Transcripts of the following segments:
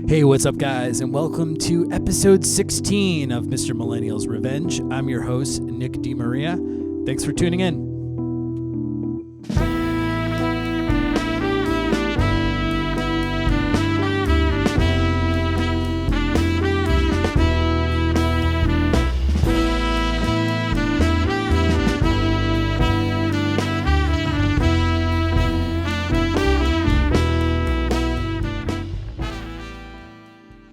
Hey, what's up, guys, and welcome to episode 16 of Mr. Millennial's Revenge. I'm your host, Nick DeMaria. Thanks for tuning in.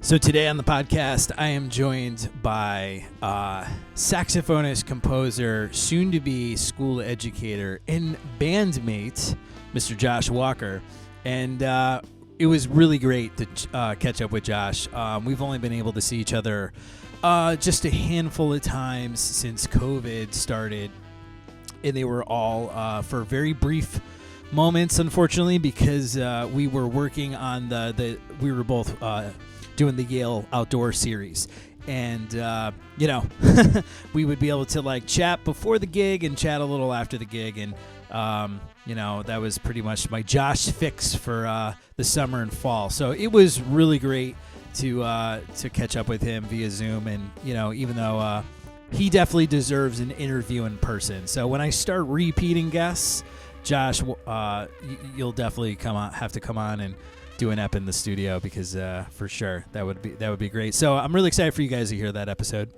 So today on the podcast, I am joined by saxophonist, composer, soon-to-be school educator, and bandmate, Mr. Josh Walker. And it was really great to catch up with Josh. We've only been able to see each other just a handful of times since COVID started, and they were all for very brief moments, unfortunately, because we were working on we were both doing the Yale Outdoor Series. And, we would be able to, chat before the gig and chat a little after the gig. And, that was pretty much my Josh fix for the summer and fall. So it was really great to catch up with him via Zoom. And, even though he definitely deserves an interview in person. So when I start repeating guests, Josh, you'll definitely have to come on and do an ep in the studio, because for sure that would be great. So I'm really excited for you guys to hear that episode.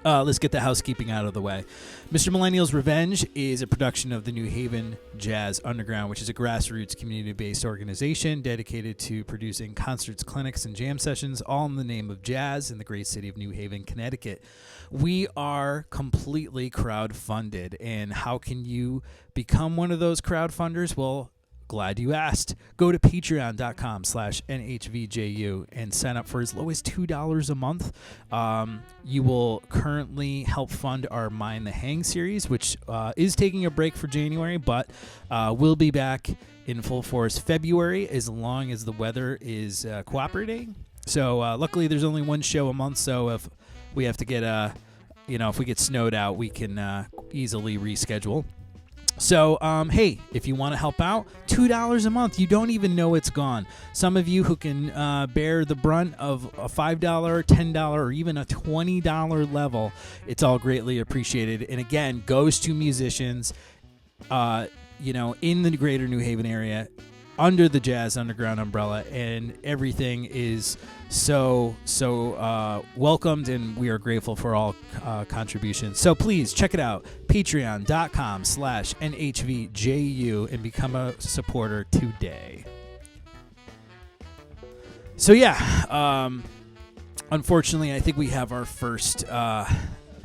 Let's get the housekeeping out of the way. Mr. Millennial's Revenge is a production of the New Haven Jazz Underground, which is a grassroots community-based organization dedicated to producing concerts, clinics, and jam sessions, all in the name of jazz in the great city of New Haven, Connecticut. We are completely crowd-funded, and how can you become one of those crowd-funders? Well, glad you asked. Go to patreon.com/NHVJU and sign up for as low as $2 a month. You will currently help fund our Mind the Hang series, which is taking a break for January, but we'll be back in full force February as long as the weather is cooperating. So luckily there's only one show a month, so if we have to get if we get snowed out, we can easily reschedule. So, hey, if you want to help out, $2 a month. You don't even know it's gone. Some of you who can bear the brunt of a $5, $10, or even a $20 level, it's all greatly appreciated. And again, goes to musicians, in the greater New Haven area, under the Jazz Underground umbrella, and everything is so welcomed, and we are grateful for all contributions. So please check it out, patreon.com/NHVJU, and become a supporter today. So unfortunately, I think we have our first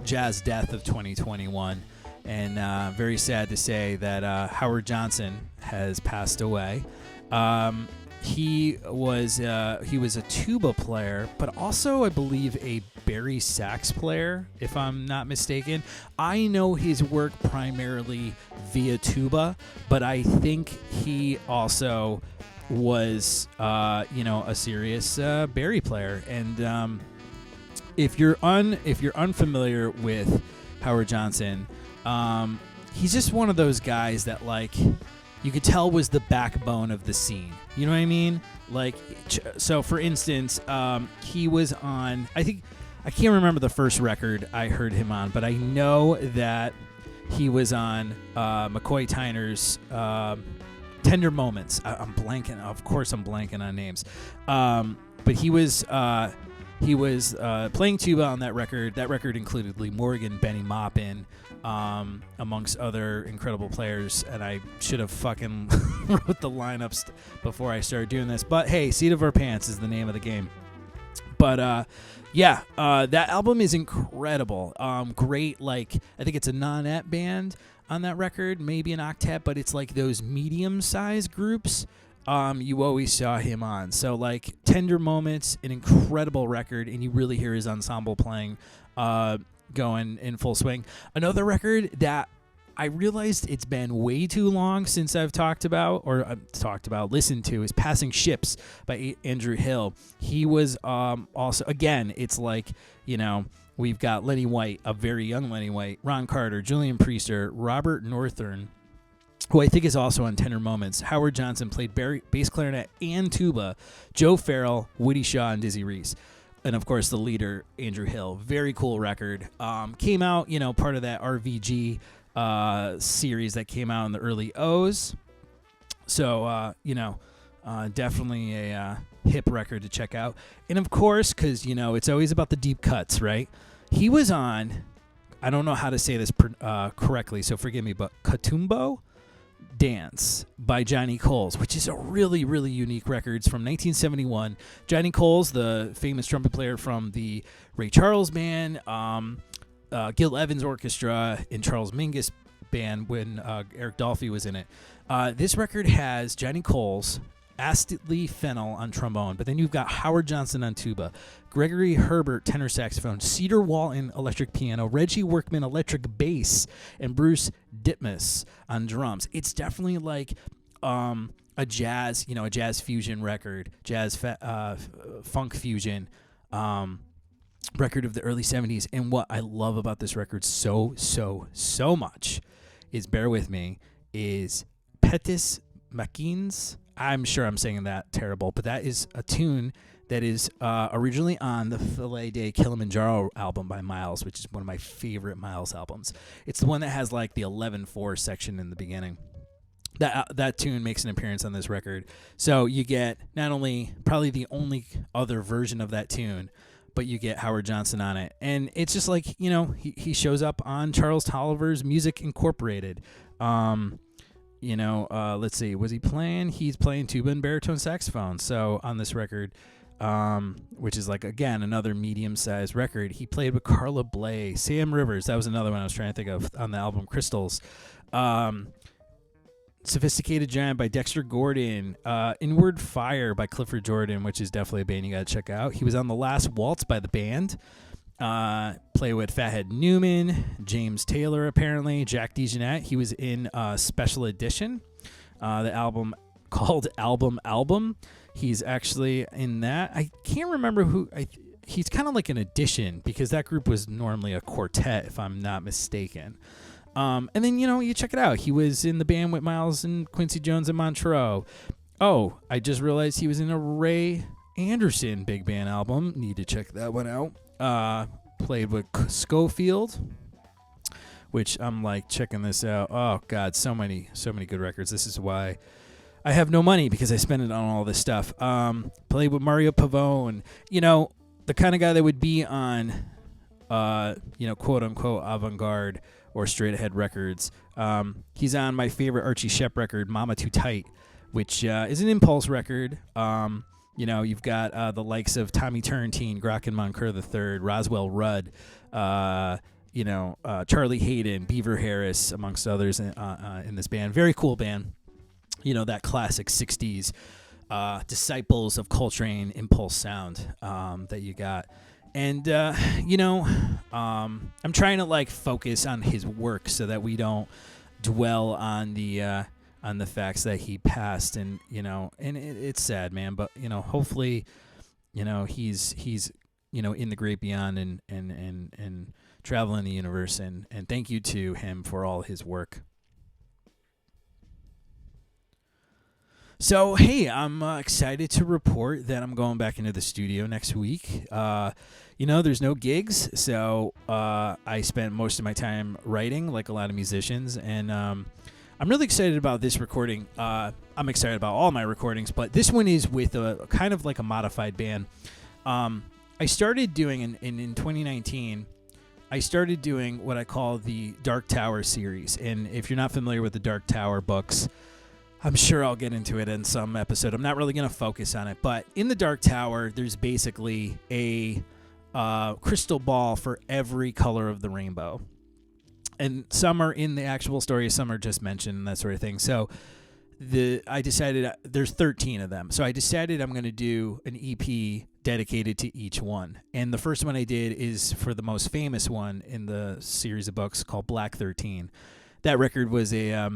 jazz death of 2021, and very sad to say that Howard Johnson has passed away. He was a tuba player, but also, I believe, a bari sax player, if I'm not mistaken. I know his work primarily via tuba, but I think he also was, a serious bari player. And if you're unfamiliar with Howard Johnson, he's just one of those guys that, you could tell was the backbone of the scene. You know what I mean? So for instance, he was on, I can't remember the first record I heard him on, but I know that he was on McCoy Tyner's Tender Moments. I'm blanking. Of course I'm blanking on names. But he was playing tuba on that record. That record included Lee Morgan, Benny Maupin, amongst other incredible players, and I should have fucking wrote the lineups before I started doing this. But hey, Seat of Our Pants is the name of the game. But that album is incredible. Great, I think it's a nonette band on that record, maybe an octet, but it's those medium-sized groups. You always saw him on. So Tender Moments, an incredible record, and you really hear his ensemble playing going in full swing. Another record that I realized it's been way too long since I've listened to is Passing Ships by Andrew Hill. He was also, again, it's we've got Lenny White, a very young Lenny White, Ron Carter, Julian Priester, Robert Northern, who I think is also on Tender Moments. Howard Johnson played bass clarinet and tuba. Joe Farrell, Woody Shaw, and Dizzy Reese. And, of course, the leader, Andrew Hill. Very cool record. Came out, part of that RVG series that came out in the early O's. So, definitely a hip record to check out. And, of course, because, it's always about the deep cuts, right? He was on, I don't know how to say this correctly, so forgive me, but Katumbo Dance by Johnny Coles, which is a really, really unique record. It's from 1971. Johnny Coles, the famous trumpet player from the Ray Charles Band, Gil Evans Orchestra, and Charles Mingus Band when Eric Dolphy was in it. This record has Johnny Coles, Astley Fennell on trombone, but then you've got Howard Johnson on tuba, Gregory Herbert tenor saxophone, Cedar Walton electric piano, Reggie Workman electric bass, and Bruce Ditmas on drums. It's definitely like a jazz fusion record, funk fusion record of the early 70s. And what I love about this record so much is, bear with me, is Petis Makins. I'm sure I'm saying that terrible, but that is a tune that is originally on the Filet de Kilimanjaro album by Miles, which is one of my favorite Miles albums. It's the one that has like the 11/4 section in the beginning. That tune makes an appearance on this record. So you get not only probably the only other version of that tune, but you get Howard Johnson on it. And it's just like, he shows up on Charles Tolliver's Music Incorporated. Let's see, was he playing? He's playing tuba and baritone saxophone. So on this record, which is like, again, another medium-sized record, he played with Carla Bley, Sam Rivers. That was another one I was trying to think of on the album Crystals. Sophisticated Giant by Dexter Gordon. Inward Fire by Clifford Jordan, which is definitely a band you got to check out. He was on The Last Waltz by the band. Play with Fathead Newman, James Taylor, apparently, Jack DeJohnette. He was in Special Edition, the album called Album. He's actually in that. I can't remember who. He's kind of like an addition, because that group was normally a quartet, if I'm not mistaken. And then, you check it out. He was in the band with Miles and Quincy Jones and Montreux. Oh, I just realized he was in a Ray Anderson big band album. Need to check that one out. Played with Schofield, which I'm like checking this out. Oh God, so many good records. This is why I have no money, because I spend it on all this stuff. Played with Mario Pavone, the kind of guy that would be on, quote unquote avant-garde or straight ahead records. He's on my favorite Archie Shepp record, Mama Too Tight, which is an Impulse record. You've got the likes of Tommy Turrentine, Graken Moncur III, Roswell Rudd, Charlie Hayden, Beaver Harris, amongst others in this band. Very cool band. That classic 60s disciples of Coltrane Impulse sound that you got. And, I'm trying to like focus on his work so that we don't dwell on the facts that he passed, and it's sad, man, but hopefully he's in the great beyond and traveling the universe, and thank you to him for all his work. So hey, I'm excited to report that I'm going back into the studio next week. There's no gigs, so I spent most of my time writing, like a lot of musicians, and I'm really excited about this recording. I'm excited about all my recordings, but this one is with a kind of like a modified band. I started doing, in 2019, I started doing what I call the Dark Tower series. And if you're not familiar with the Dark Tower books, I'm sure I'll get into it in some episode. I'm not really going to focus on it. But in the Dark Tower, there's basically a crystal ball for every color of the rainbow. And some are in the actual story, some are just mentioned, and that sort of thing. So I decided there's 13 of them. So I decided I'm going to do an EP dedicated to each one. And the first one I did is for the most famous one in the series of books, called Black 13. That record was a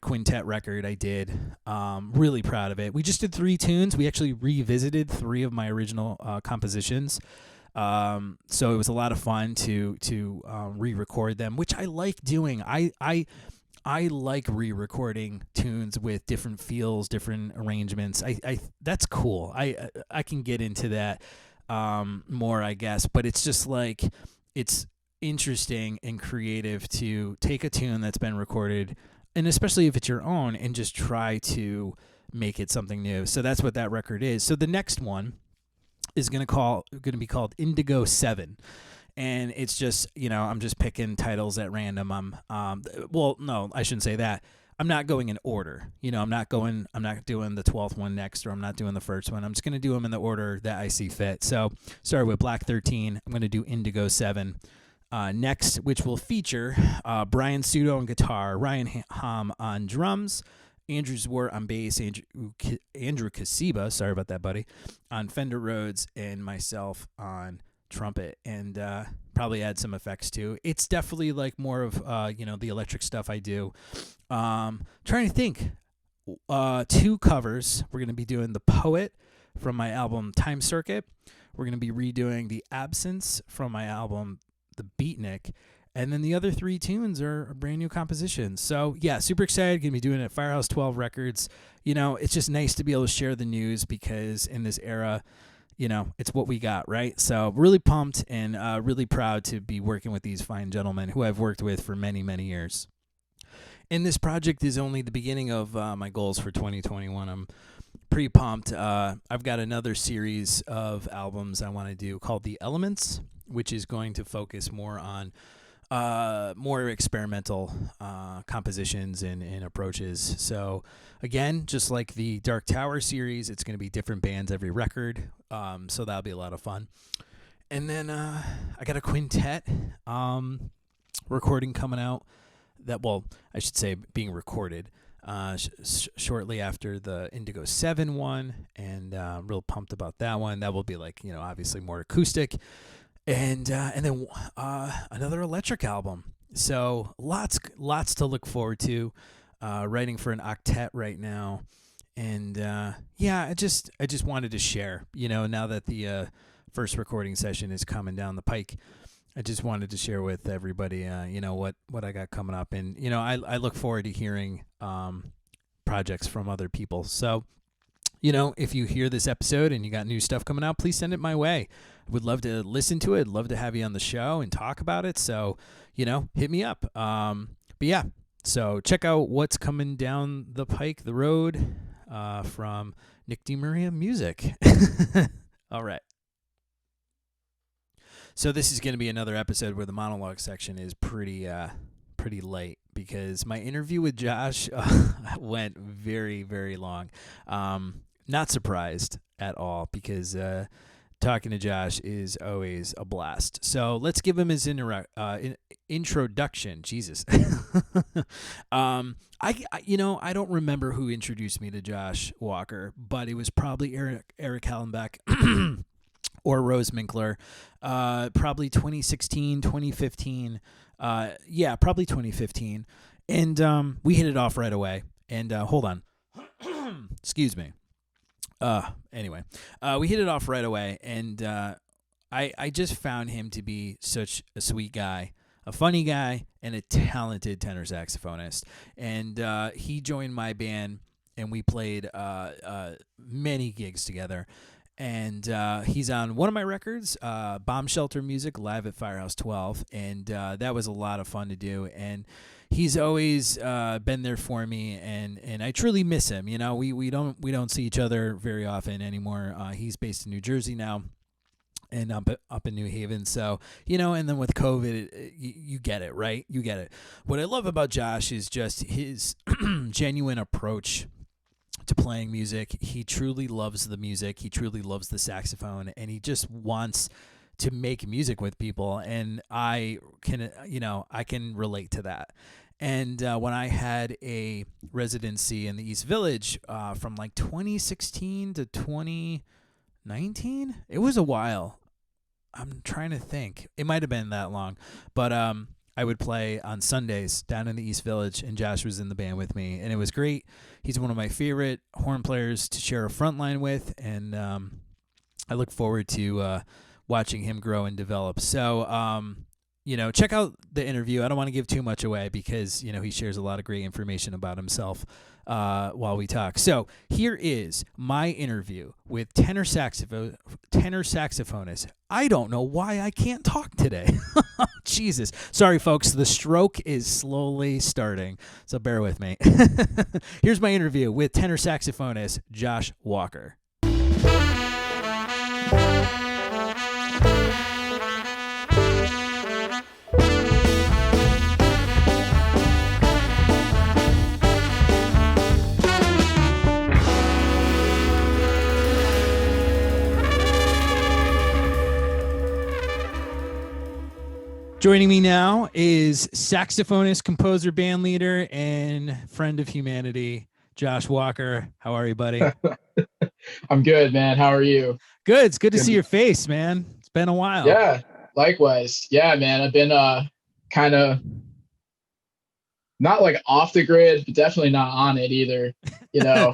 quintet record I did. Really proud of it. We just did 3 tunes. We actually revisited 3 of my original compositions. So it was a lot of fun to re-record them, which I like doing. I I like re-recording tunes with different feels, different arrangements. I that's cool. I can get into that more, I guess. But it's just like it's interesting and creative to take a tune that's been recorded, and especially if it's your own, and just try to make it something new. So that's what that record is. So the next one is going to be called Indigo 7. And it's just, I'm just picking titles at random. Well, no, I shouldn't say that. I'm not going in order. I'm not doing the 12th one next, or I'm not doing the first one. I'm just going to do them in the order that I see fit. So, started with Black 13. I'm going to do Indigo 7 next, which will feature Brian Sudo on guitar, Ryan Hom on drums, Andrew Zwart on bass, Andrew Kasiba, sorry about that, buddy, on Fender Rhodes, and myself on trumpet, and probably add some effects too. It's definitely like more of the electric stuff I do. Trying to think. 2 covers. We're going to be doing The Poet from my album Time Circuit. We're going to be redoing The Absence from my album The Beatnik. And then the other 3 tunes are brand new compositions. So, yeah, super excited. Going to be doing it at Firehouse 12 Records. It's just nice to be able to share the news, because in this era, it's what we got, right? So really pumped and really proud to be working with these fine gentlemen who I've worked with for many, many years. And this project is only the beginning of my goals for 2021. I'm pretty pumped. I've got another series of albums I want to do called The Elements, which is going to focus more on more experimental compositions and approaches. So again, just like the Dark Tower series, it's going to be different bands every record. So that'll be a lot of fun. And then I got a quintet recording coming out I should say being recorded shortly after the Indigo 7 one, and real pumped about that one. That will be like, obviously more acoustic. And then another electric album. So lots to look forward to. Writing for an octet right now, and I just wanted to share. Now that the first recording session is coming down the pike, I just wanted to share with everybody. What I got coming up, and I look forward to hearing projects from other people. So, if you hear this episode and you got new stuff coming out, please send it my way. I would love to listen to it. I'd love to have you on the show and talk about it. So, hit me up. But yeah, so check out what's coming down the pike, the road, from Nick DeMaria Music. All right. So this is going to be another episode where the monologue section is pretty light, because my interview with Josh went very, very long. Not surprised at all, because talking to Josh is always a blast. So let's give him his introduction. Jesus. I don't remember who introduced me to Josh Walker, but it was probably Eric Hallenbeck or Rose Minkler. Probably 2016, 2015. Probably 2015. And we hit it off right away. And hold on. Excuse me. Anyway, we hit it off right away, and I just found him to be such a sweet guy, a funny guy, and a talented tenor saxophonist. And he joined my band, and we played many gigs together. And he's on one of my records, Bomb Shelter Music, live at Firehouse 12, and that was a lot of fun to do. And he's always been there for me, and I truly miss him. We don't see each other very often anymore. He's based in New Jersey now, and up in New Haven. So and then with COVID, you get it, right? You get it. What I love about Josh is just his genuine approach to playing music. He truly loves the music. He truly loves the saxophone, and he just wants to make music with people. And I can relate to that. And when I had a residency in the East Village from like 2016 to 2019, it was a while. I'm trying to think. It might have been that long, but I would play on Sundays down in the East Village, and Josh was in the band with me, and it was great. He's one of my favorite horn players to share a front line with, and I look forward to watching him grow and develop. So, check out the interview. I don't want to give too much away because, he shares a lot of great information about himself while we talk. So here is my interview with tenor saxophonist. I don't know why I can't talk today. Jesus. Sorry, folks. The stroke is slowly starting, so bear with me. Here's my interview with tenor saxophonist Josh Walker. Joining me now is saxophonist, composer, band leader, and friend of humanity, Josh Walker. How are you, buddy? I'm good, man. How are you? Good. It's good to see your face, man. It's been a while. Yeah, likewise. Yeah, man. I've been kind of not like off the grid, but definitely not on it either. Yeah.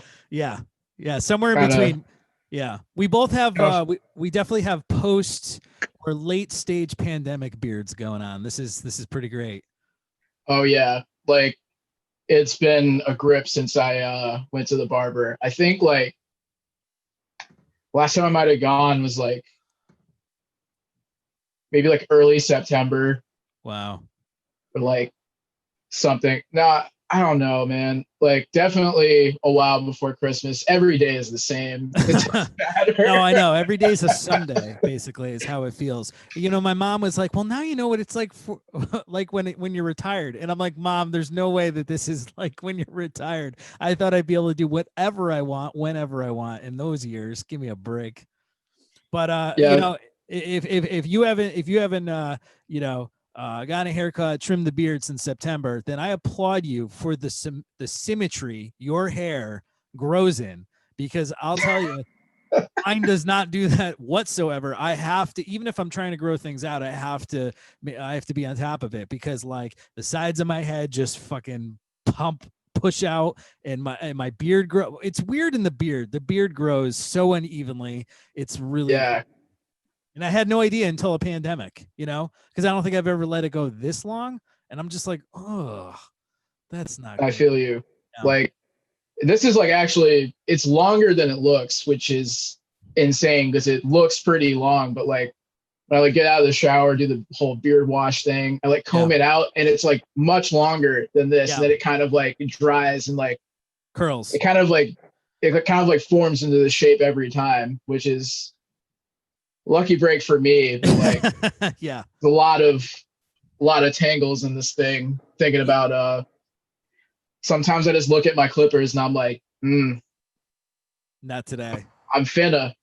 Somewhere in between. Yeah. We both have we definitely have post or late stage pandemic beards going on. This is pretty great. Oh yeah. Like it's been a grip since I went to the barber. I think like last time I might have gone was like maybe like early September. Wow. Or like something. No, I don't know, man. Like definitely a while before Christmas. Every day is the same. It doesn't matter. No, I know. Every day is a Sunday, basically, is how it feels. My mom was like, well, now you know what it's like for like when you're retired. And I'm like, Mom, there's no way that this is like when you're retired. I thought I'd be able to do whatever I want, whenever I want in those years. Give me a break. But if you haven't got a haircut, trimmed the beard since September, then I applaud you for the symmetry your hair grows in, because I'll tell you, mine does not do that whatsoever. I have to, even if I'm trying to grow things out, I have to be on top of it, because like the sides of my head just fucking push out, and my beard grow. It's weird in the beard. The beard grows so unevenly. It's really weird. And I had no idea until a pandemic, because I don't think I've ever let it go this long. And I'm just like, oh, that's not good. I feel you. No. Like, this is like actually, it's longer than it looks, which is insane because it looks pretty long. But like, when I like get out of the shower, do the whole beard wash thing, I like comb it out, and it's like much longer than this. And then it kind of like dries and like curls. It kind of like forms into the shape every time, which is lucky break for me. But like, yeah, a lot of tangles in this thing. Thinking about sometimes I just look at my clippers and I'm like, not today. I'm finna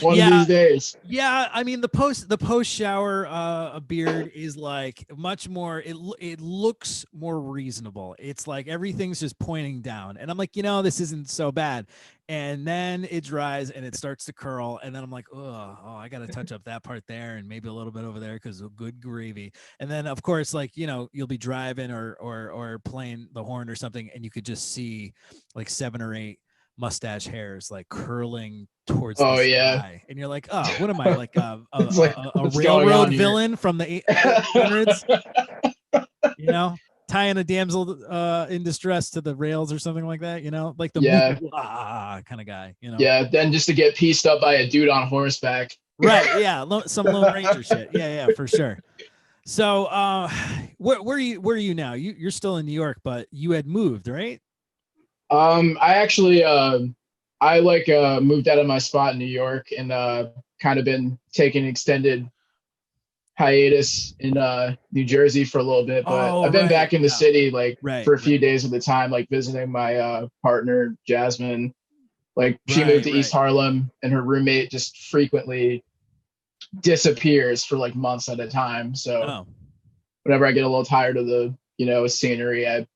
one of these days. Yeah, I mean the post shower beard is like much more. It looks more reasonable. It's like everything's just pointing down, and I'm like, this isn't so bad. And then it dries and it starts to curl, and then I'm like, oh, I got to touch up that part there and maybe a little bit over there because of good gravy. And then of course, like you'll be driving or playing the horn or something, and you could just see like 7 or 8 mustache hairs like curling towards the sky. And you're like, oh, what am I, like a railroad villain from the 800s? Tying a damsel in distress to the rails or something like that, like the kind of guy, Yeah, then just to get pieced up by a dude on horseback. Right, yeah, some Lone Ranger shit. Yeah, for sure. So where are you now? You're still in New York, but you had moved, right? I actually moved out of my spot in New York and kind of been taking extended hiatus in New Jersey for a little bit, but I've been back in the city for a few days at a time, like visiting my partner Jasmine. Like she moved to East Harlem, and her roommate just frequently disappears for like months at a time. So whenever I get a little tired of the scenery, I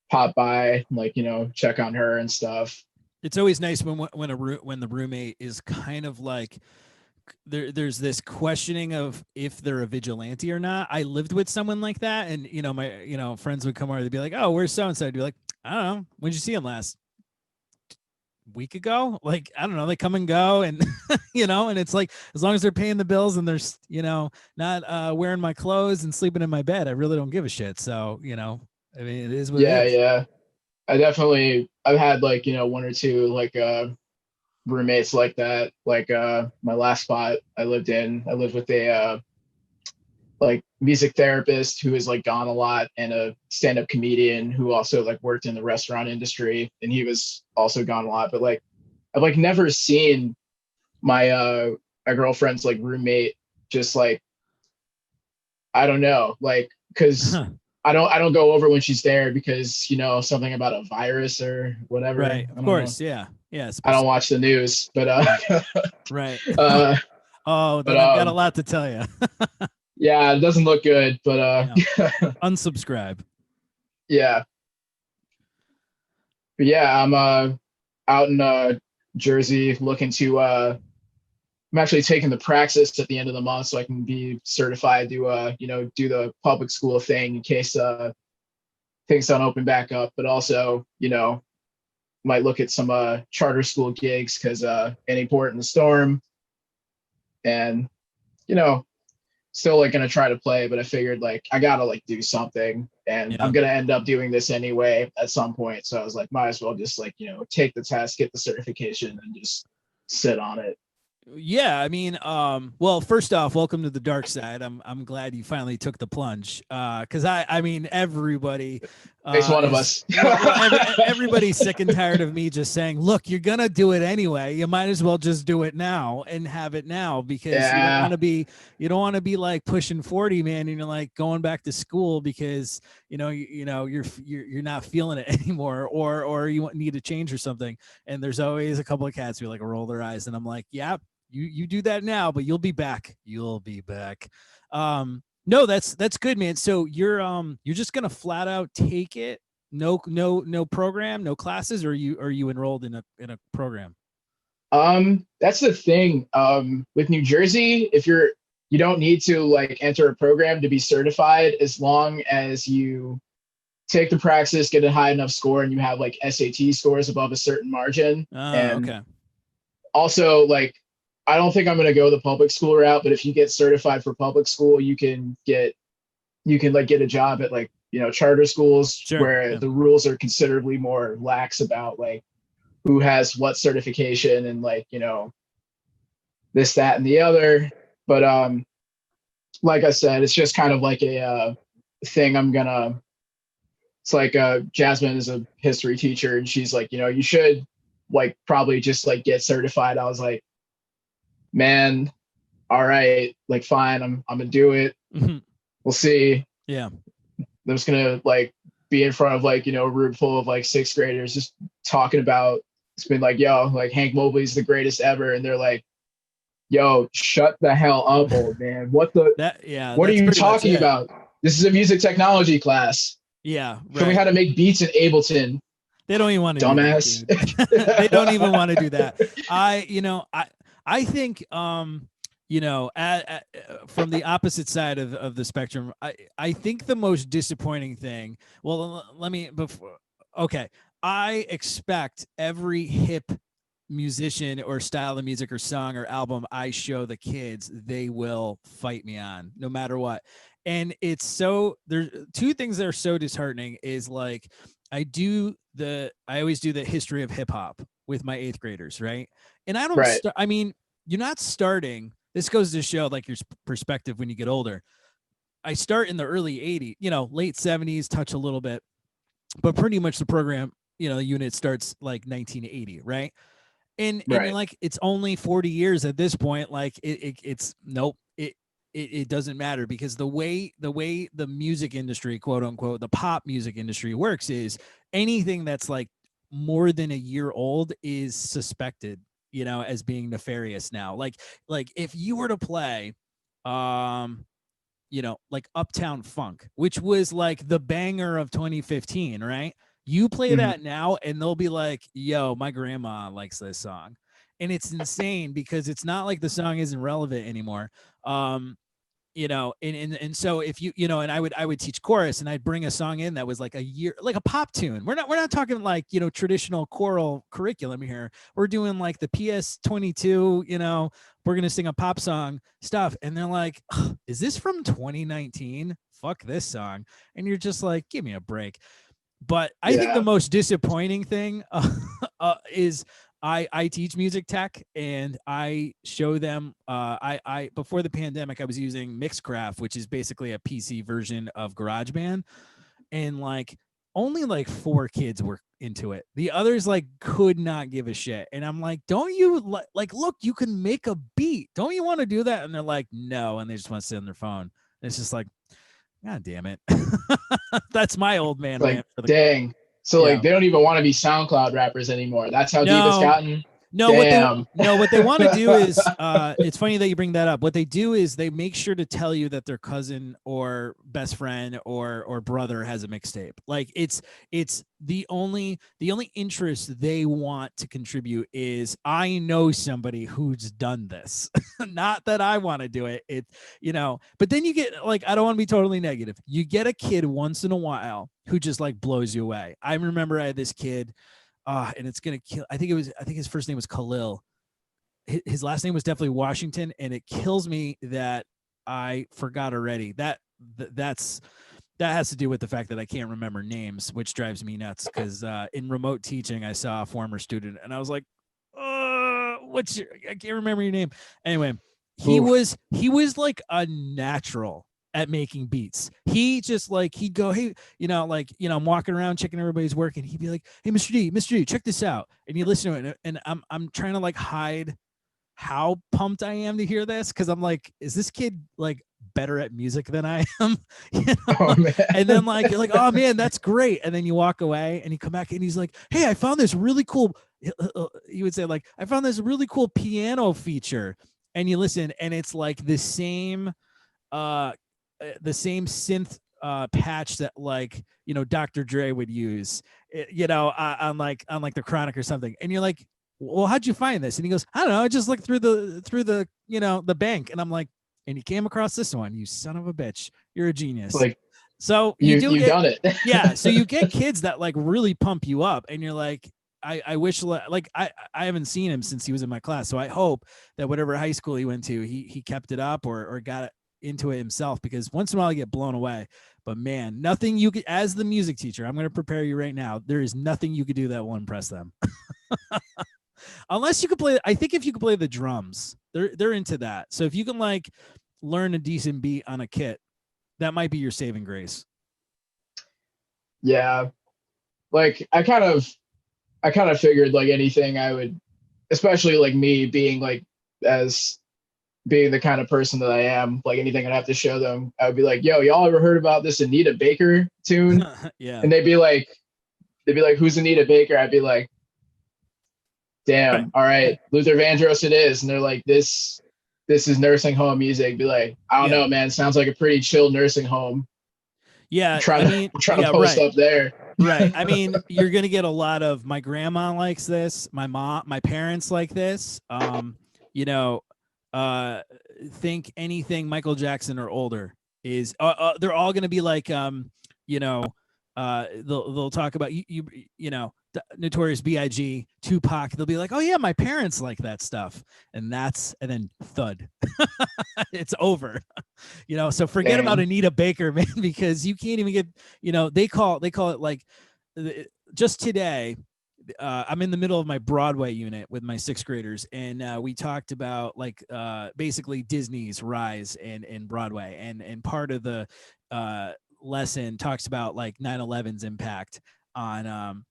pop by, like, check on her and stuff. It's always nice when the roommate is kind of like there's this questioning of if they're a vigilante or not. I lived with someone like that, and my friends would come over, they'd be like, oh, where's so and so? I'd be like, I don't know, when'd you see him last? week ago. Like, I don't know, they come and go, and and it's like, as long as they're paying the bills and they're, not wearing my clothes and sleeping in my bed, I really don't give a shit. So, I mean, it is what it Yeah, is. yeah. I've had like, one or two like roommates like that. Like my last spot I lived with a like music therapist who is like gone a lot, and a stand-up comedian who also like worked in the restaurant industry, and he was also gone a lot. But like I've like never seen my girlfriend's like roommate just like, I don't know, like, because I don't go over when she's there because something about a virus or whatever. Right. I Of don't know. course. Yeah. Yeah. It's I supposed don't watch the news, but right. Right. uh Oh, but then I've got a lot to tell you. yeah, it doesn't look good, but Yeah. Unsubscribe. yeah. But yeah, I'm out in Jersey looking to I'm actually taking the praxis at the end of the month so I can be certified to do the public school thing in case things don't open back up, but also, might look at some charter school gigs because any port in the storm, and you know still like gonna try to play, but I figured like I gotta like do something, and Yeah. I'm gonna end up doing this anyway at some point. So I was like, might as well just like take the test, get the certification, and just sit on it. Yeah, I mean, well, first off, welcome to the dark side. I'm glad you finally took the plunge. Because I mean, everybody Makes one of is us. everybody's sick and tired of me just saying, look, you're gonna do it anyway. You might as well just do it now and have it now, because Yeah, you don't want to be like pushing 40, man, and you're like going back to school because you're not feeling it anymore, or you need to change or something. And there's always a couple of cats who like roll their eyes, and I'm like, yeah, you do that now, but you'll be back. You'll be back. No, that's good, man. So you're just gonna flat out take it. No program, no classes, or are you enrolled in a program? that's the thing. With New Jersey, if you don't need to like enter a program to be certified as long as you take the praxis, get a high enough score, and you have like SAT scores above a certain margin. And Okay. also, like, I don't think I'm going to go the public school route, but if you get certified for public school, you can like get a job at like charter schools Sure. where Yeah. the rules are considerably more lax about like who has what certification and like this, that, and the other. But like I said, it's just kind of like a thing. It's like Jasmine is a history teacher, and she's like, you should like probably just like get certified. I was like, man, all right, like fine, I'm gonna do it. Mhm. We'll see. Yeah. I'm just gonna like be in front of like a room full of like sixth graders just talking about, it's been like, yo, like Hank Mobley's the greatest ever, and they're like, yo, shut the hell up, old man. What are That's you pretty much talking it. about? This is a music technology class. Yeah. Show me Right. how to make beats in Ableton, They don't even want to do that, dumbass. dude. They don't even want to do that. I think, from the opposite side of the spectrum, I think the most disappointing thing. Well, let me before. Okay, I expect every hip musician or style of music or song or album I show the kids, they will fight me on no matter what. And it's so, there's two things that are so disheartening is like, I always do the history of hip hop with my eighth graders, right? And I don't Right. start, I mean, you're not starting, this goes to show like your perspective when you get older. I start in the early 80s, late 70s, touch a little bit, but pretty much the program, unit starts like 1980, right? And Right. like it's only 40 years at this point. Like it's nope. It doesn't matter, because the way the music industry, quote unquote, the pop music industry works is anything that's like more than a year old is suspected, as being nefarious now. Like if you were to play um like Uptown Funk, which was like the banger of 2015, right? You play Mhm. that now and they'll be like, yo, my grandma likes this song. And it's insane because it's not like the song isn't relevant anymore. Um, and so if and I would teach chorus, and I'd bring a song in that was like a year, like a pop tune. We're not talking like, traditional choral curriculum here. We're doing like the PS22, we're going to sing a pop song stuff. And they're like, is this from 2019? Fuck this song. And you're just like, give me a break. But I think the most disappointing thing is I teach music tech, and I show them. I before the pandemic, I was using Mixcraft, which is basically a PC version of GarageBand, and like only like 4 kids were into it. The others like could not give a shit. And I'm like, don't you like look? You can make a beat. Don't you want to do that? And they're like, no, and they just want to sit on their phone. And it's just like, God damn it. That's my old man like, rant for the dang. So like they don't even want to be SoundCloud rappers anymore. That's how deep it's gotten. No, what they want to do is it's funny that you bring that up. What they do is they make sure to tell you that their cousin or best friend or brother has a mixtape. Like it's the only interest they want to contribute is, I know somebody who's done this. Not that I want to do it. But then you get like, I don't want to be totally negative. You get a kid once in a while who just like blows you away. I remember I had this kid, and it's gonna kill. I think his first name was Khalil. His last name was definitely Washington, and it kills me that I forgot already. That has to do with the fact that I can't remember names, which drives me nuts. Because in remote teaching, I saw a former student, and I was like, I can't remember your name. Anyway, he was like a natural at making beats. He just like, he'd go, hey, I'm walking around checking everybody's work, and he'd be like, hey, Mr. D, check this out. And you listen to it, and I'm trying to like hide how pumped I am to hear this, because I'm like, is this kid like better at music than I am? Oh, man. And then like, you're like, oh man, that's great. And then you walk away, and you come back, and he's like, hey, I found this really cool, he would say like, I found this really cool piano feature. And you listen, and it's like the same synth patch that like, Dr. Dre would use, on like the Chronic or something. And you're like, well, how'd you find this? And he goes, I don't know, I just looked through the the bank. And I'm like, and you came across this one, you son of a bitch, you're a genius. Like, so you've done it. Yeah, so you get kids that like really pump you up, and you're like, I wish, like I haven't seen him since he was in my class, so I hope that whatever high school he went to, he kept it up or got it into it himself, because once in a while I get blown away. But man, nothing you could, as the music teacher, I'm going to prepare you right now, there is nothing you could do that will impress them. Unless you could play, I think if you could play the drums, they're into that. So if you can like learn a decent beat on a kit, that might be your saving grace. Yeah. Like I kind of figured like anything I would, especially like me being like, as being the kind of person that I am, like anything I'd have to show them, I would be like, yo, y'all ever heard about this Anita Baker tune? Yeah. And they'd be like, who's Anita Baker? I'd be like, damn, all right, Luther Vandross it is. And they're like, this is nursing home music. Be like, I don't know, man. Sounds like a pretty chill nursing home. Yeah. Trying to post up there. Right. I mean, you're going to get a lot of, my grandma likes this. My parents like this. Think anything Michael Jackson or older is, they're all going to be like, they'll talk about Notorious B.I.G., Tupac. They'll be like, oh yeah, my parents like that stuff. And then thud. It's over. So forget about Anita Baker, man, because you can't even get, they call it like, just today, I'm in the middle of my Broadway unit with my 6th graders, and we talked about like basically Disney's rise in Broadway, and part of the lesson talks about like 9/11's impact on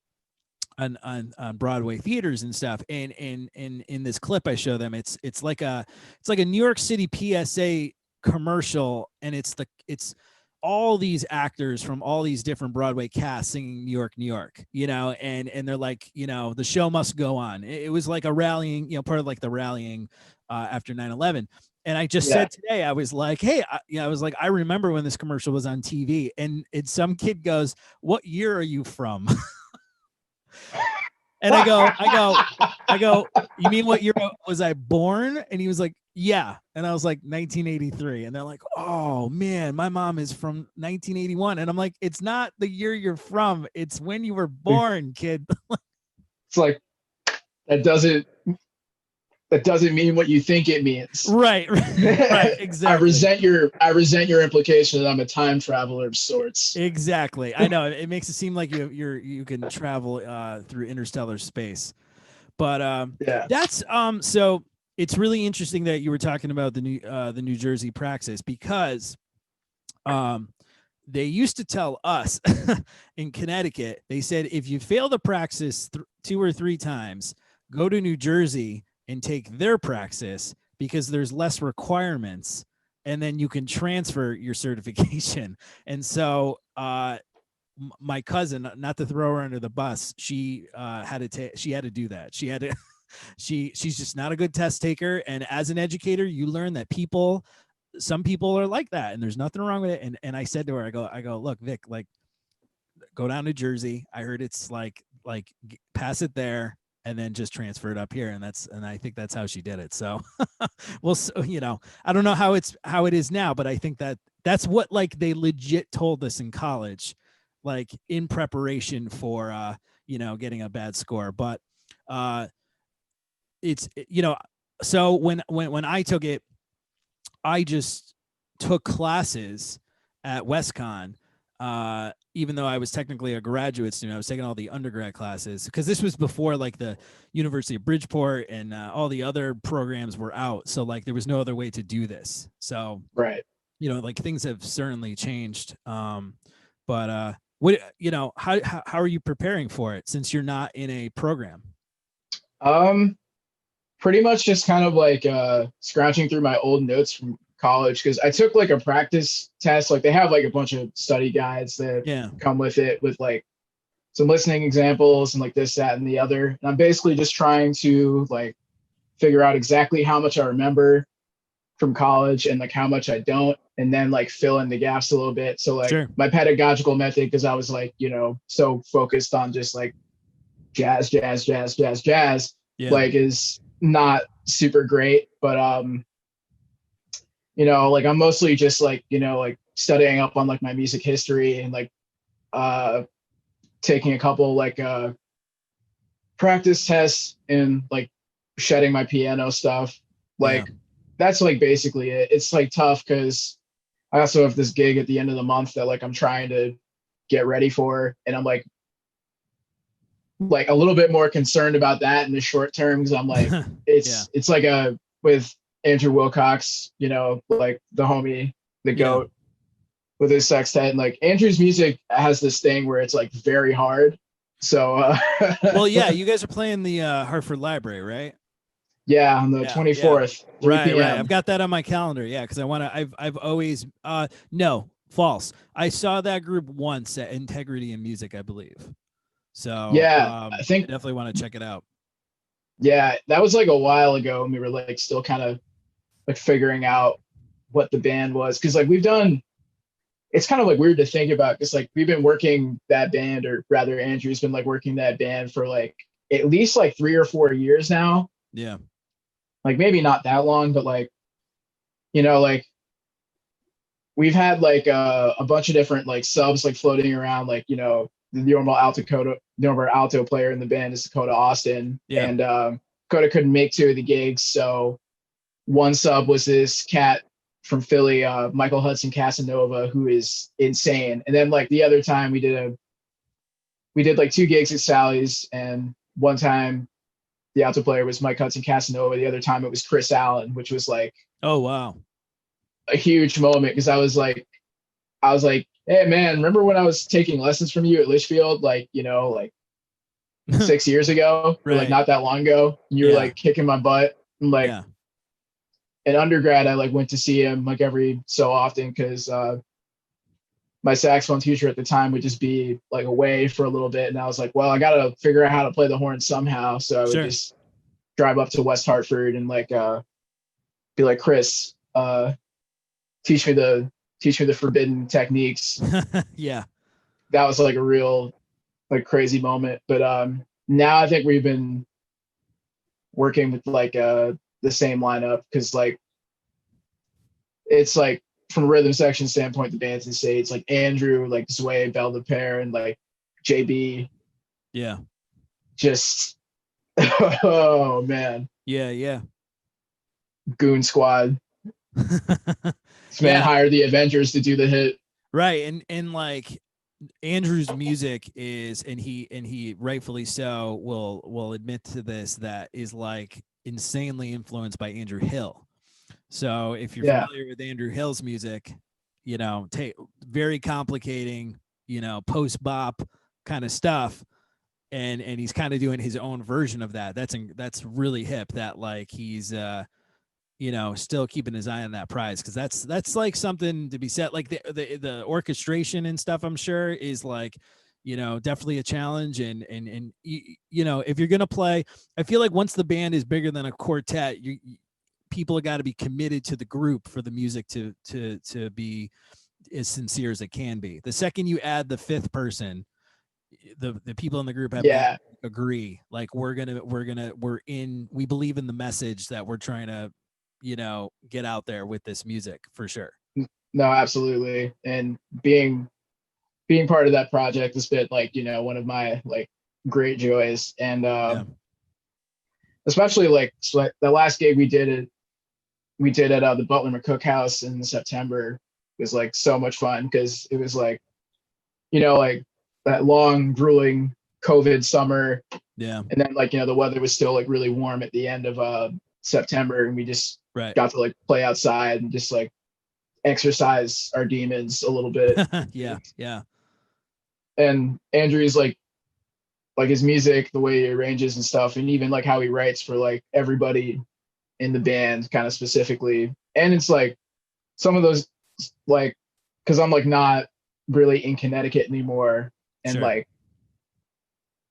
Broadway theaters and stuff. And in this clip I show them, it's like a New York City PSA commercial, and it's all these actors from all these different Broadway casts singing New York, New York, and they're like, the show must go on. It was like a rallying, part of like the rallying after 9/11. And I just said today, I was like, hey, I remember when this commercial was on TV, and some kid goes, what year are you from? And I go, you mean what year was I born? And he was like, Yeah. And I was like 1983. And they're like, oh man, my mom is from 1981. And I'm like, it's not the year you're from. It's when you were born, kid. It's like that doesn't mean what you think it means. Right. Right. Exactly. I resent your implication that I'm a time traveler of sorts. Exactly. I know it makes it seem like you can travel through interstellar space. But Yeah. that's so it's really interesting that you were talking about the New Jersey praxis because they used to tell us in Connecticut, they said if you fail the praxis 2 or 3 times, go to New Jersey and take their praxis because there's less requirements and then you can transfer your certification. And so my cousin, not to throw her under the bus, she had to do that. She had to she's just not a good test taker, and as an educator you learn that some people are like that and there's nothing wrong with it. And I said to her, I go, look, Vic, like go down to Jersey. I heard it's like pass it there and then just transfer it up here. And I think that's how she did it. So well, so, I don't know how it is now, but I think that's what like they legit told us in college, like in preparation for getting a bad score. But it's so when I took it, I just took classes at WestCon, even though I was technically a graduate student. I was taking all the undergrad classes because this was before like the University of Bridgeport and all the other programs were out. So like there was no other way to do this. So Right. like things have certainly changed. But what how are you preparing for it since you're not in a program? Pretty much just kind of like scratching through my old notes from college because I took like a practice test. Like they have like a bunch of study guides that come with it with like some listening examples and like this, that, and the other. And I'm basically just trying to like figure out exactly how much I remember from college and like how much I don't, and then like fill in the gaps a little bit. So like Sure. my pedagogical method, because I was like, so focused on just like jazz, Yeah. like is not super great. But like I'm mostly just like, like studying up on like my music history and like taking a couple like practice tests and like shedding my piano stuff. Like that's like basically it. It's like tough because I also have this gig at the end of the month that like I'm trying to get ready for, and I'm like a little bit more concerned about that in the short term because I'm like it's like with Andrew Wilcox, like the homie, the goat with his sextet, and like Andrew's music has this thing where it's like very hard. So well, yeah, you guys are playing the Hartford Library, right? Yeah, on the 24th, 3 right, p.m. Right. I've got that on my calendar. Yeah, because I want to. I've always no, false. I saw that group once at Integrity in Music, I believe. So yeah, I think I definitely want to check it out. Yeah, that was like a while ago, and we were like still kind of like figuring out what the band was because like we've done. It's kind of like weird to think about because like we've been working that band, or rather, Andrew's been like working that band for like at least like 3 or 4 years now. Yeah. Like maybe not that long, but like, like we've had like a bunch of different like subs like floating around, like, the normal alto player in the band is Dakota Austin. Yeah. And Dakota couldn't make 2 of the gigs. So one sub was this cat from Philly, Michael Hudson Casanova, who is insane. And then like the other time we did like 2 gigs at Sally's, and one time the alto player was Mike Hudson Casanova. The other time it was Chris Allen, which was like, oh wow, a huge moment because I was like, hey man, remember when I was taking lessons from you at Litchfield, like 6 years ago, or like not that long ago? You were like kicking my butt. And like in undergrad, I like went to see him like every so often because my saxophone teacher at the time would just be like away for a little bit, and I was like, well, I gotta figure out how to play the horn somehow. So I would just drive up to West Hartford and like be like, Chris, teach me the forbidden techniques. Yeah, that was like a real like crazy moment. But now I think we've been working with like the same lineup because like it's like from a rhythm section standpoint, the band's insane. It's like Andrew, like Sway, Belle de Pair, and like JB. Yeah. Just oh man, Yeah. Goon Squad. This man Yeah. hired the Avengers to do the hit. Right. And like Andrew's music is, and he rightfully so will admit to this, that is like insanely influenced by Andrew Hill. So if you're Yeah, familiar with Andrew Hill's music, you know, very complicating, you know, post bop kind of stuff. And he's kind of doing his own version of that. That's really hip, that like he's you know, still keeping his eye on that prize, because that's like something to be said. Like the orchestration and stuff, I'm sure, is like, you know, definitely a challenge. And you know, if you're gonna play, I feel like once the band is bigger than a quartet, people have got to be committed to the group for the music to be as sincere as it can be. The second you add the fifth person, the people in the group have got yeah, to agree, like we believe in the message that we're trying to, you know, get out there with this music, for sure. no, absolutely. And being part of that project has been like, you know, one of my like great joys. And Yeah. especially like so the last gig we did at the Butler McCook House in September was like so much fun, because it was like, you know, like that long grueling COVID summer, Yeah. and then like, you know, the weather was still like really warm at the end of September, and we just Right. got to like play outside and just like exercise our demons a little bit. Yeah. And Andrew's like his music, the way he arranges and stuff, and even like how he writes for like everybody in the band kind of specifically. And it's like some of those, like, because I'm like not really in Connecticut anymore, and Sure. like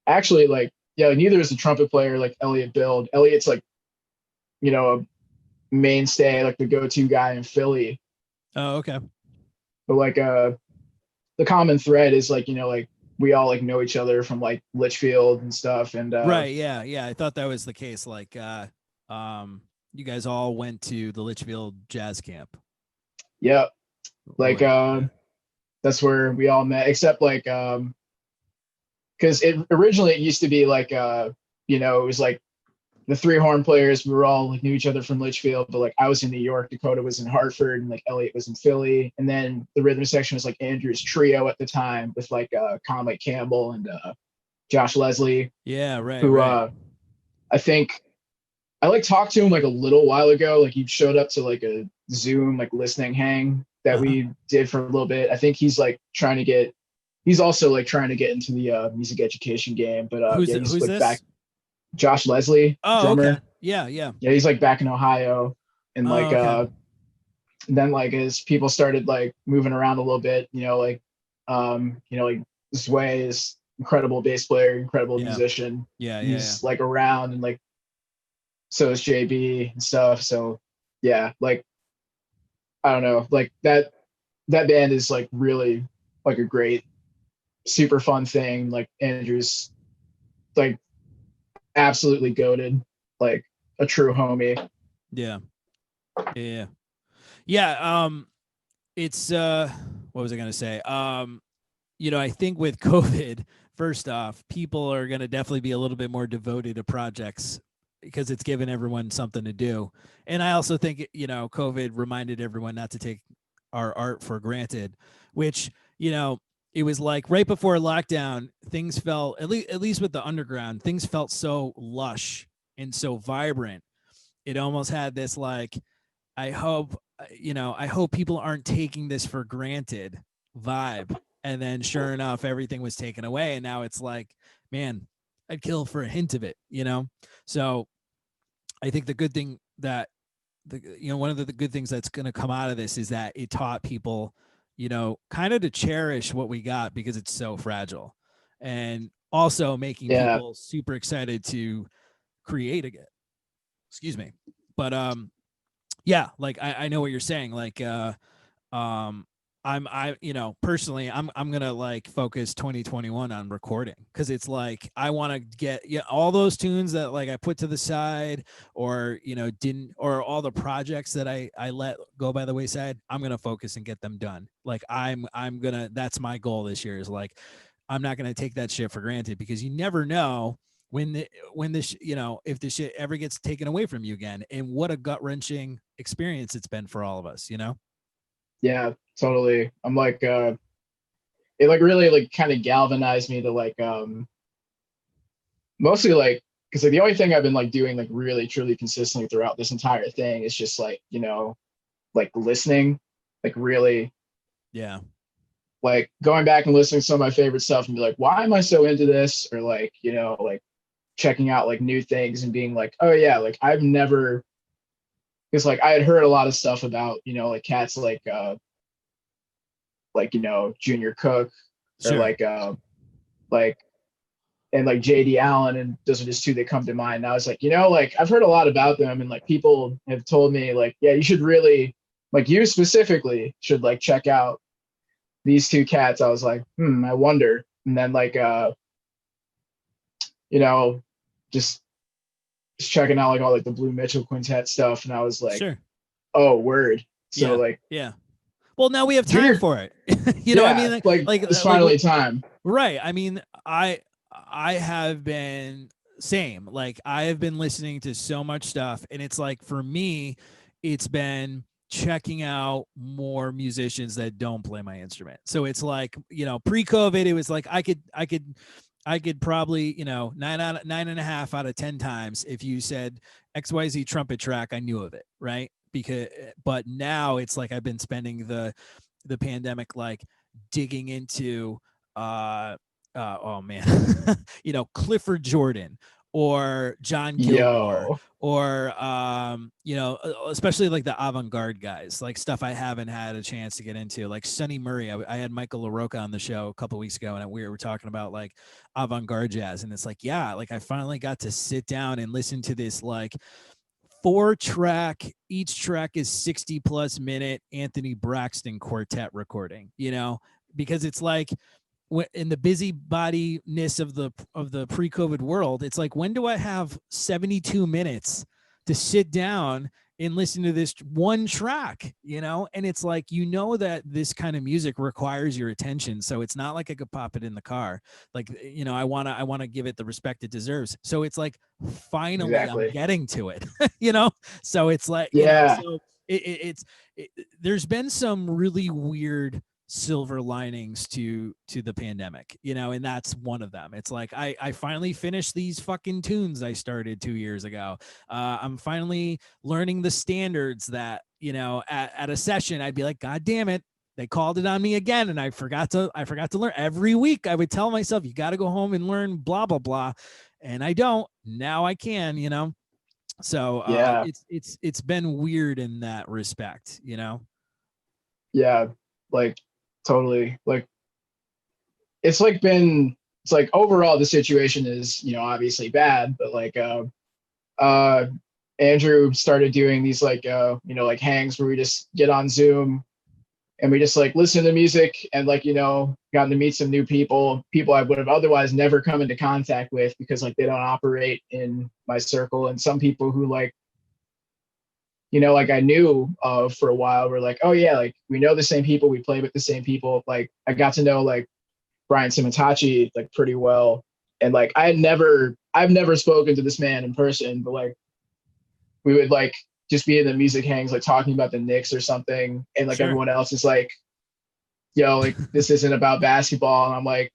actually like, yeah, like, neither is the trumpet player like Elliot Build. Elliot's like, you know, a mainstay, like the go-to guy in Philly. Oh, okay. But like the common thread is like, you know, like we all like know each other from like Litchfield and stuff. And Right. Yeah. I thought that was the case. Like, you guys all went to the Litchfield Jazz Camp. yeah, like Yeah. that's where we all met, except like because it originally it used to be like you know, it was like the three horn players, we were all like knew each other from Litchfield, but like I was in New York, Dakota was in Hartford, and like Elliot was in Philly. And then the rhythm section was like Andrew's trio at the time with like Conway Campbell and Josh Leslie, Yeah. Right. who I think I like talked to him like a little while ago. Like he showed up to like a Zoom like listening hang that Uh-huh. we did for a little bit. I think he's also like trying to get into the music education game. But yeah, he's Who's like back. this? Josh Leslie, Oh, okay. drummer. Yeah. Yeah, he's like back in Ohio. And Oh, like okay. then like as people started like moving around a little bit, you know, like Zway is incredible bass player, incredible Yeah. musician. Yeah. He's like around, and like so is JB and stuff. So yeah, like I don't know, like that band is like really like a great, super fun thing. Like Andrew's like absolutely goated, like a true homie. Yeah. Yeah. Yeah. It's what was I gonna say? You know, I think with COVID, first off, people are gonna definitely be a little bit more devoted to projects because it's given everyone something to do. And I also think, you know, COVID reminded everyone not to take our art for granted, which, you know, it was like right before lockdown, things felt, at least with the underground, things felt so lush and so vibrant. It almost had this like, I hope, you know, I hope people aren't taking this for granted vibe. And then sure enough, everything was taken away. And now it's like, man, I'd kill for a hint of it, you know? So I think the good thing that, you know, one of the good things that's going to come out of this is that it taught people, you know, kind of to cherish what we got because it's so fragile, and also making Yeah, people super excited to create again. Excuse me. But yeah, like I know what you're saying. Like um personally, I'm gonna like focus 2021 on recording, because it's like I want to get all those tunes that like I put to the side, or didn't, or all the projects that I let go by the wayside. I'm gonna focus and get them done. Like I'm gonna, that's my goal this year, is like I'm not gonna take that shit for granted, because you never know when this if this shit ever gets taken away from you again, and what a gut-wrenching experience it's been for all of us. Yeah, totally. I'm like, it like really like kind of galvanized me to like, mostly like, because like the only thing I've been like doing like really truly consistently throughout this entire thing is just like, like listening, like really Yeah. like going back and listening to some of my favorite stuff and be like, why am I so into this? Or like, like checking out like new things and being like, oh yeah, like I've never, because like I had heard a lot of stuff about, like cats like Junior Cook, or Sure. like and like JD Allen, and those are just two that come to mind. And I was like, like I've heard a lot about them, and like people have told me like, yeah, you should really, like you specifically should like check out these two cats. I was like, I wonder. And then like you know, just checking out like all like the Blue Mitchell Quintet stuff, and I was like, Sure. oh word. So Yeah. like Yeah. Well, now we have time Junior, for it. I yeah, mean, like it's like finally time. right. I mean, I have been same. Like I have been listening to so much stuff, and it's like for me, it's been checking out more musicians that don't play my instrument. So it's like, pre-COVID, it was like I could probably, 9.5 out of 10 times, if you said XYZ trumpet track, I knew of it, right? But now it's like I've been spending the pandemic like digging into oh man, Clifford Jordan or John Gilmore, Yo, or especially like the avant-garde guys, like stuff I haven't had a chance to get into, like Sonny Murray. I had Michael LaRocca on the show a couple of weeks ago, and we were talking about like avant-garde jazz, and it's like, yeah, like I finally got to sit down and listen to this like 4-track, each track is 60 plus minute Anthony Braxton quartet recording, because it's like in the busybodiness of the pre-COVID world, it's like, when do I have 72 minutes to sit down and listen to this one track, and it's like, that this kind of music requires your attention, so it's not like I could pop it in the car. Like, I want to give it the respect it deserves, so it's like finally I'm exactly. getting to it. So it's like, Yeah, so there's been some really weird silver linings to the pandemic, and that's one of them. It's like I finally finished these fucking tunes I started 2 years ago. I'm finally learning the standards that, at a session I'd be like, God damn it, they called it on me again, and I forgot to learn. Every week I would tell myself, you got to go home and learn blah blah blah, and I don't. Now I can, so yeah, it's been weird in that respect. yeah. Like totally. Like it's like overall the situation is, obviously bad, but like uh Andrew started doing these like like hangs where we just get on Zoom and we just like listen to music, and like gotten to meet some new people I would have otherwise never come into contact with, because like they don't operate in my circle, and some people who like like I knew of for a while were like, oh yeah, like we know the same people, we play with the same people. Like I got to know like Brian Simitachi like pretty well, and like I've never spoken to this man in person, but like we would like just be in the music hangs like talking about the Knicks or something, and like Sure. everyone else is like, yo, like this isn't about basketball, and I'm like,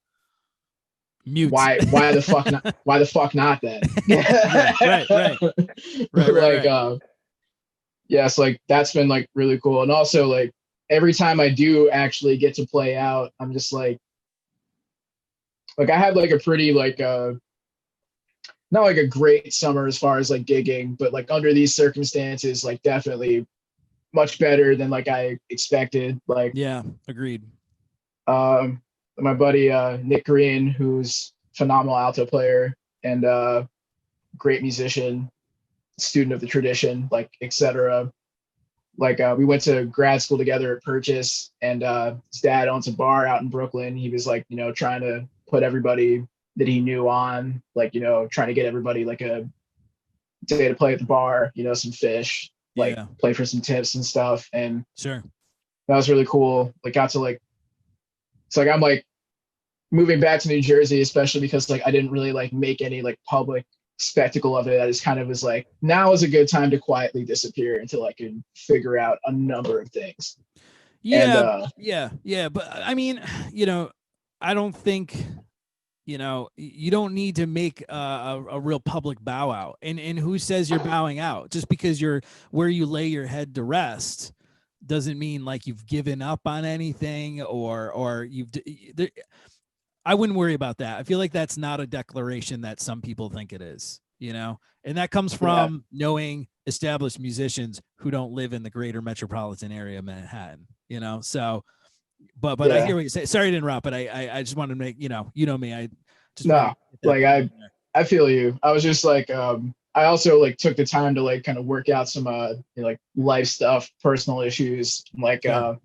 Mute. why the fuck not then? Yeah. Right. Right. Right. Right. Like Right. yes, like that's been like really cool. And also like every time I do actually get to play out, I'm just like I had like a pretty like not like a great summer as far as like gigging, but like under these circumstances, like definitely much better than like I expected. Like Yeah. Agreed. my buddy Nick Green, who's phenomenal alto player and great musician, student of the tradition, like etc. we went to grad school together at Purchase, and his dad owns a bar out in Brooklyn. He was like, trying to put everybody that he knew on, like, trying to get everybody like a day to play at the bar, some fish, like Yeah. play for some tips and stuff. And Sure. that was really cool. Like got to like, it's like I'm like moving back to New Jersey, especially because like I didn't really like make any like public spectacle of it. I just kind of was like, now is a good time to quietly disappear until I can figure out a number of things. And Yeah. Yeah. But I mean, I don't think, you don't need to make a real public bow out. And who says you're bowing out? Just because you're where you lay your head to rest doesn't mean like you've given up on anything or you've. I wouldn't worry about that. I feel like that's not a declaration that some people think it is, and that comes from knowing established musicians who don't live in the greater metropolitan area of Manhattan, so, but I hear what you say. Sorry to interrupt, but I just wanted to make, me, I just no, like I feel you. I was just like, I also like took the time to like kind of work out some, like life stuff, personal issues, like, sure.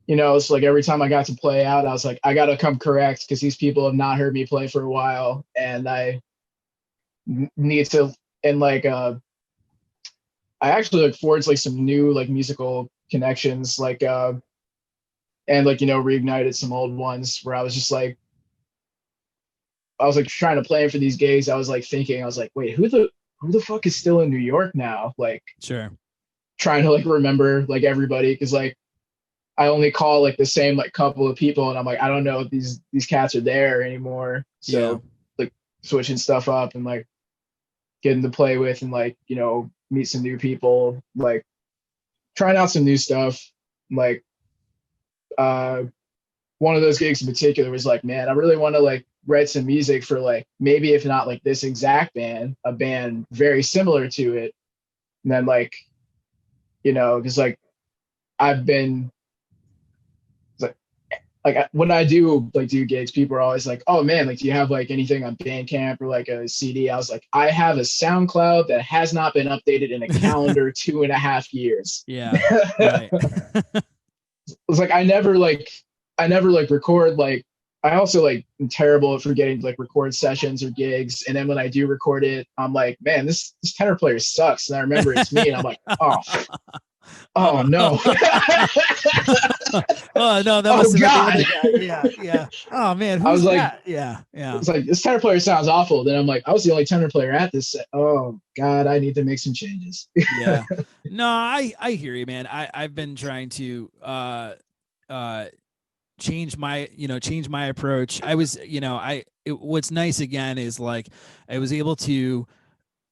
it's like every time I got to play out, I was like, I got to come correct because these people have not heard me play for a while, and I need to. And like, I actually like forged like some new like musical connections, like, and like reignited some old ones where I was just like, I was like trying to plan for these gigs. I was like thinking, I was like, wait, who the fuck is still in New York now? Like, Sure. trying to like remember like everybody because like I only call like the same like couple of people, and I'm like, I don't know if these cats are there anymore. So like switching stuff up and like getting to play with and like meet some new people, like trying out some new stuff. Like one of those gigs in particular was like, man, I really want to like write some music for like maybe if not like this exact band, a band very similar to it. And then like, because like I've been like when I do like do gigs, people are always like, "Oh man, like do you have like anything on Bandcamp or like a CD?" I was like, "I have a SoundCloud that has not been updated in a calendar 2.5 years." Yeah, right. It's like I never like record like I also like am terrible at forgetting to like record sessions or gigs, and then when I do record it, I'm like, "Man, this tenor player sucks," and I remember it's me, and I'm like, "Oh no." Oh no, that must have been the other guy. Yeah. Oh man, who's I was like, that? Yeah. It's like this tenor player sounds awful. Then I'm like, I was the only tenor player at this set. Oh God, I need to make some changes. Yeah. No, I hear you, man. I've been trying to change my approach. I was, what's nice again is like I was able to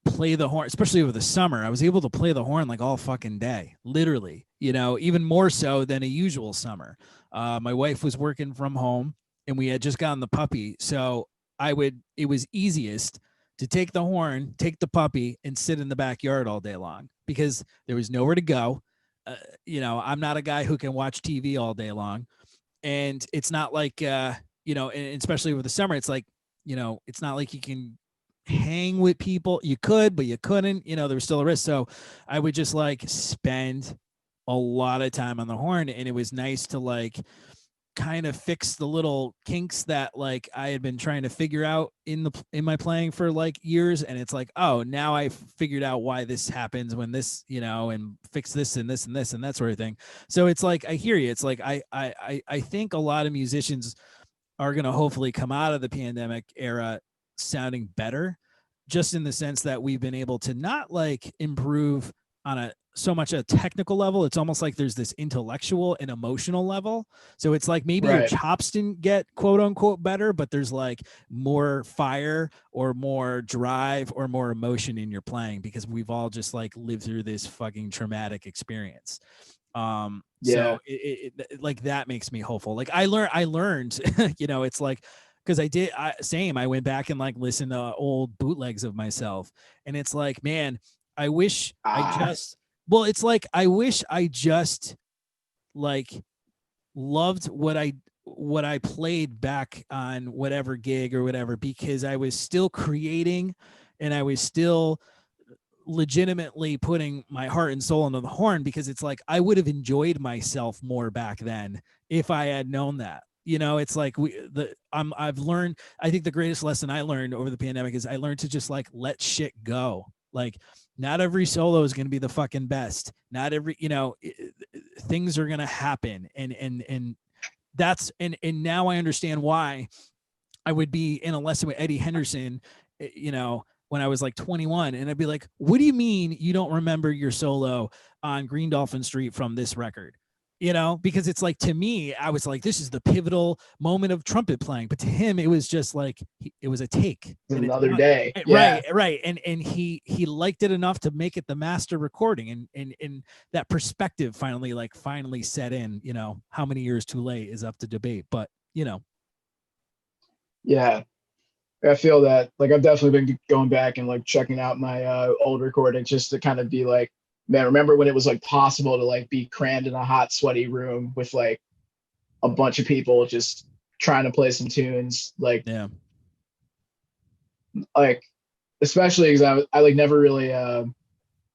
play the horn, especially over the summer. I was able to play the horn like all fucking day, literally, even more so than a usual summer. My wife was working from home and we had just gotten the puppy. So it was easiest to take the horn, take the puppy and sit in the backyard all day long because there was nowhere to go. I'm not a guy who can watch TV all day long. And it's not like, and especially with the summer, it's like, it's not like you can hang with people. You could, but you couldn't, there was still a risk. So I would just like spend a lot of time on the horn, and it was nice to like kind of fix the little kinks that like I had been trying to figure out in my playing for like years. And it's like, oh, now I figured out why this happens when this, and fix this and this and this and that sort of thing. So it's like, I hear you. It's like, I think a lot of musicians are going to hopefully come out of the pandemic era sounding better, just in the sense that we've been able to not like improve on so much a technical level. It's almost like there's this intellectual and emotional level. So it's like maybe your chops didn't get quote unquote better, but there's like more fire or more drive or more emotion in your playing because we've all just like lived through this fucking traumatic experience. So it like that makes me hopeful. Like I learned, it's like, because I went back and like listened to old bootlegs of myself, and it's like, man, I wish it's like I wish I just like loved what I played back on whatever gig or whatever, because I was still creating and I was still legitimately putting my heart and soul into the horn, because it's like I would have enjoyed myself more back then if I had known that. It's like I've learned, I think the greatest lesson I learned over the pandemic is I learned to just like let shit go. Like, not every solo is going to be the fucking best. Not every, things are going to happen. And that's, and now I understand why I would be in a lesson with Eddie Henderson, when I was like 21, and I'd be like, what do you mean you don't remember your solo on Green Dolphin Street from this record? Because it's like, to me, I was like, this is the pivotal moment of trumpet playing. But to him, it was just like, it was a take. Another day. Yeah. Right. And he liked it enough to make it the master recording. And that perspective finally set in. How many years too late is up to debate. But, Yeah. I feel that. Like, I've definitely been going back and like checking out my old recordings just to kind of be like, man, remember when it was like possible to like be crammed in a hot, sweaty room with like a bunch of people just trying to play some tunes? Like, yeah, like, especially because I like never really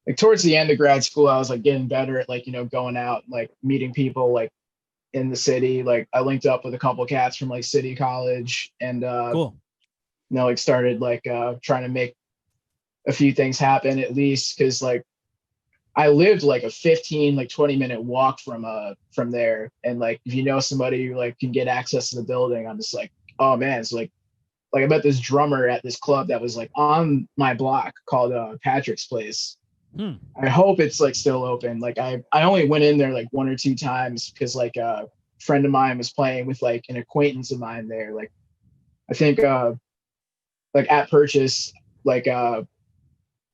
like towards the end of grad school, I was like getting better at like, going out, like meeting people like in the city. Like, I linked up with a couple of cats from like City College, and cool. like started like trying to make a few things happen, at least, because like I lived like a 15, like 20-minute walk from there. And like, if you know somebody who like can get access to the building, I'm just like, oh man. It's like I met this drummer at this club that was like on my block called Patrick's Place. I hope it's like still open. Like, I only went in there like one or two times because like a friend of mine was playing with like an acquaintance of mine there. Like, I think like at Purchase, like I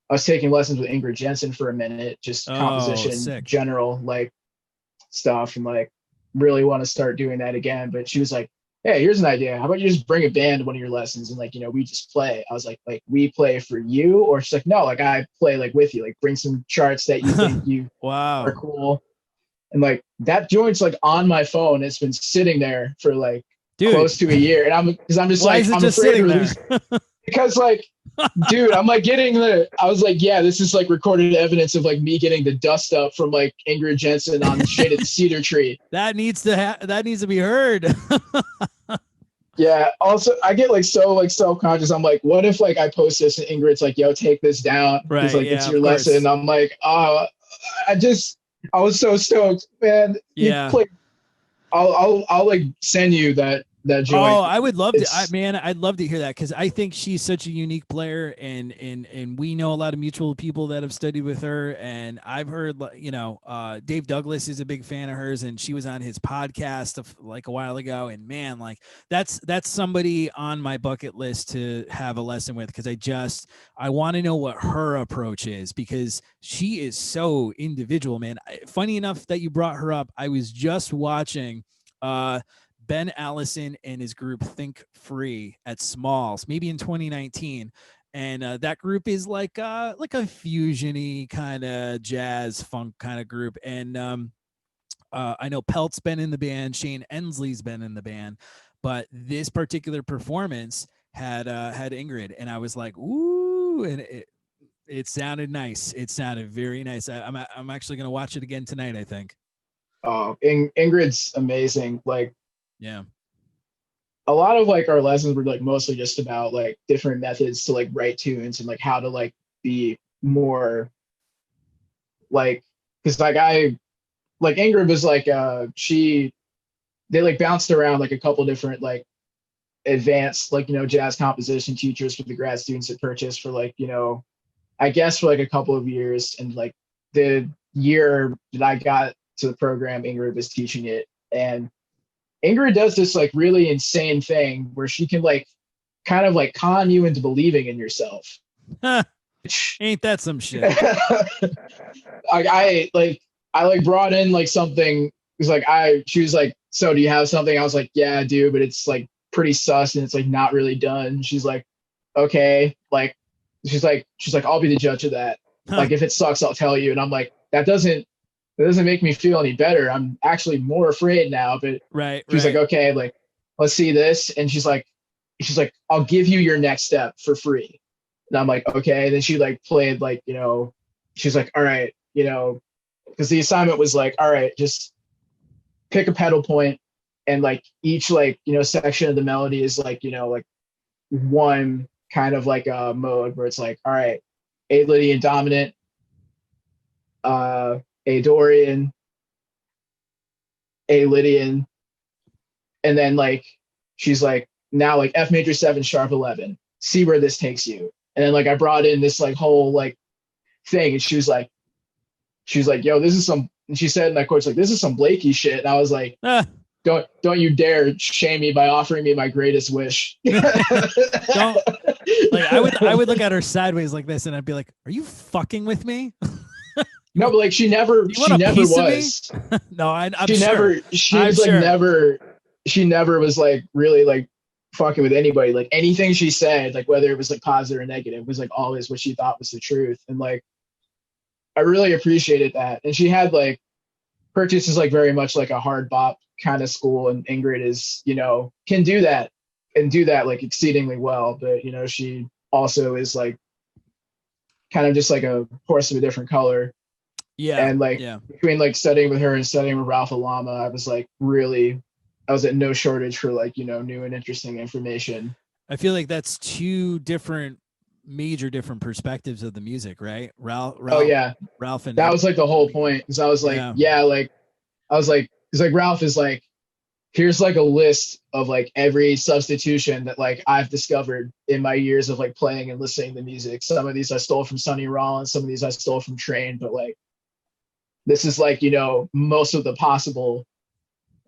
was taking lessons with Ingrid Jensen for a minute, just composition, sick. general like stuff, and like really want to start doing that again. But she was like, hey, here's an idea. How about you just bring a band to one of your lessons and like, we just play. I was like, we play for you? Or she's like, no, like I play like with you, like bring some charts that you think you wow. are cool. And like that joint's like on my phone. It's been sitting there for like close to a year. And I'm just Why like, is it I'm just afraid to sitting release there? because like, dude, I'm like I was like, yeah, this is like recorded evidence of like me getting the dust up from like Ingrid Jensen on the shaded cedar tree. That needs to be heard. Yeah. Also, I get like so like self-conscious. I'm like, what if like I post this and Ingrid's like, yo, take this down because like it's your lesson. I'm like, I was so stoked, man. Yeah. I'll like send you that joint. Oh, I would love to. I'd love to hear that, because I think she's such a unique player, and we know a lot of mutual people that have studied with her. And I've heard, Dave Douglas is a big fan of hers, and she was on his podcast like a while ago. And man, like that's somebody on my bucket list to have a lesson with, because I want to know what her approach is, because she is so individual, man. Funny enough that you brought her up. I was just watching Ben Allison and his group Think Free at Smalls, maybe in 2019. And that group is like a fusion-y kind of jazz funk kind of group. And I know Pelt's been in the band, Shane Ensley's been in the band, but this particular performance had Ingrid, and I was like, ooh, and it sounded nice. It sounded very nice. I'm actually gonna watch it again tonight, I think. Oh, Ingrid's amazing. Like, yeah, a lot of like our lessons were like mostly just about like different methods to like write tunes and like how to like be more like, because like Ingrid was like they like bounced around like a couple different like advanced like jazz composition teachers for the grad students at Purchase for like I guess for like a couple of years. And like the year that I got to the program, Ingrid was teaching it, and Ingrid does this like really insane thing where she can like kind of like con you into believing in yourself. Ain't that some shit? I brought in like something. She was like, so do you have something? I was like, yeah, I do, but it's like pretty sus and it's like not really done. She's like, okay. Like, she's like, I'll be the judge of that. Like, if it sucks, I'll tell you. And I'm like, that doesn't make me feel any better. I'm actually more afraid now. But she's like, okay, like, let's see this. And she's like, I'll give you your next step for free. And I'm like, okay. And then she like played like, she's like, all right, because the assignment was like, all right, just pick a pedal point, and like each like, section of the melody is like, like one kind of like a mode where it's like, all right, A Lydian dominant, A Dorian, A Lydian, and then like she's like, now like F major 7 sharp 11, see where this takes you. And then like I brought in this like whole like thing, and she was like, yo, this is some, and she said in that quote, like, this is some Blakey shit. And I was like, don't you dare shame me by offering me my greatest wish. Don't, like, I would look at her sideways like this, and I'd be like, are you fucking with me? No, but like she never was. No, I'm she sure. never, she I'm was like sure. She never was like really like fucking with anybody. Like anything she said, like whether it was like positive or negative, was like always what she thought was the truth. And like I really appreciated that. And she had like, Purchase is like very much like a hard bop kind of school, and Ingrid is, can do that and do that like exceedingly well. But she also is like kind of just like a horse of a different color. Yeah. And like between like studying with her and studying with Ralph Alama, I was at no shortage for like, new and interesting information. I feel like that's two major different perspectives of the music, right? Ralph and that was like the whole point. Because I was like, because like Ralph is like, here's like a list of like every substitution that like I've discovered in my years of like playing and listening to music. Some of these I stole from Sonny Rollins, some of these I stole from Train, but like this is like, most of the possible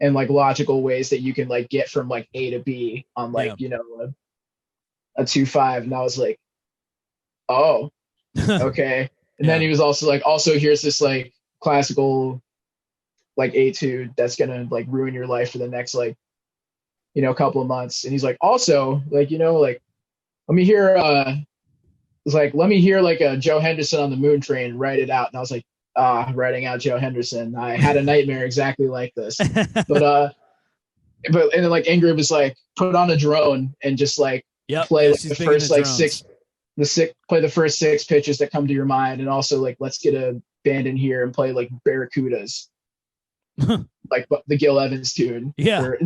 and like logical ways that you can like get from like A to B on like, a 2/5. And I was like, oh, okay. And then he was also like, here's this like classical like etude that's gonna like ruin your life for the next like, couple of months. And he's like, also like, like let me hear like a Joe Henderson on the Moon Train, write it out. And I was like, writing out Joe Henderson. I had a nightmare exactly like this. But and then like Ingrid was like, put on a drone and just like play like the first like play the first 6 pitches that come to your mind, and also like let's get a band in here and play like Barracudas, like the Gil Evans tune. Like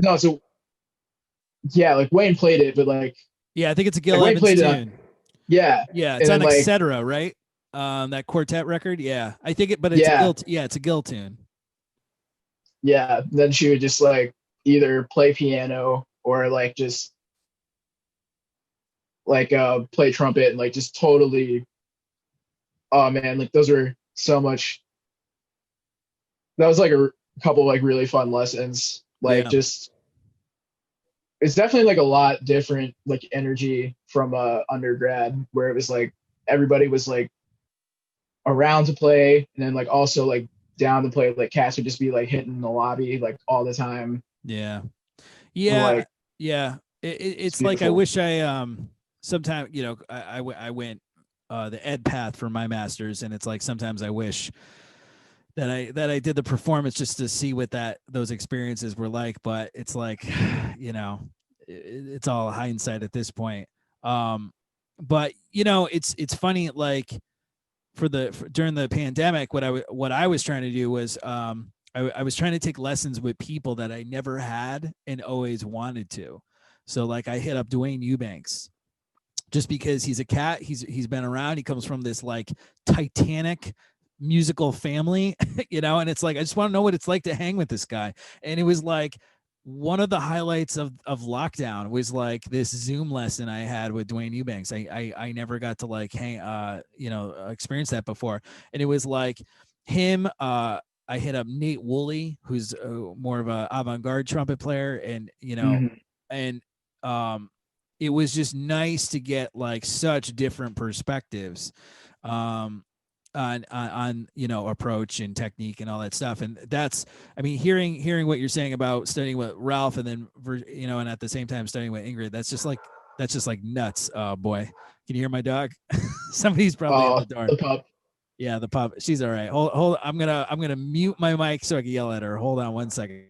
Wayne played it, but like I think it's a Gil Evans tune. It's on like, Etc., right? That quartet record. I think it, but it's it's a Gil tune. Then she would just like either play piano or like just like play trumpet, and like just totally, oh man, like those were so much. That was like a couple like really fun lessons. Like just, it's definitely like a lot different like energy from undergrad, where it was like everybody was like around to play, and then like also like down to play. Like cats would just be like hitting the lobby like all the time. It's like I wish I sometimes I went the ed path for my master's, and it's like sometimes I wish that I did the performance just to see what those experiences were like. But it's like, it's all hindsight at this point. But it's funny, like during the pandemic, what I was trying to do was I was trying to take lessons with people that I never had and always wanted to. So like I hit up Dwayne Eubanks, just because he's a cat. He's been around. He comes from this like Titanic musical family, and it's like, I just want to know what it's like to hang with this guy. And it was like one of the highlights of lockdown was like this Zoom lesson I had with Dwayne Eubanks. I never got to like hang, experience that before. And it was like him, I hit up Nate Woolley, who's more of a avant-garde trumpet player. And, and it was just nice to get like such different perspectives on approach and technique and all that stuff. And that's, I mean, hearing what you're saying about studying with Ralph, and then and at the same time studying with Ingrid, that's just like nuts. Oh boy, can you hear my dog? Somebody's probably at the door. The pup. Yeah, the pup. She's all right. Hold. I'm gonna mute my mic so I can yell at her. Hold on 1 second.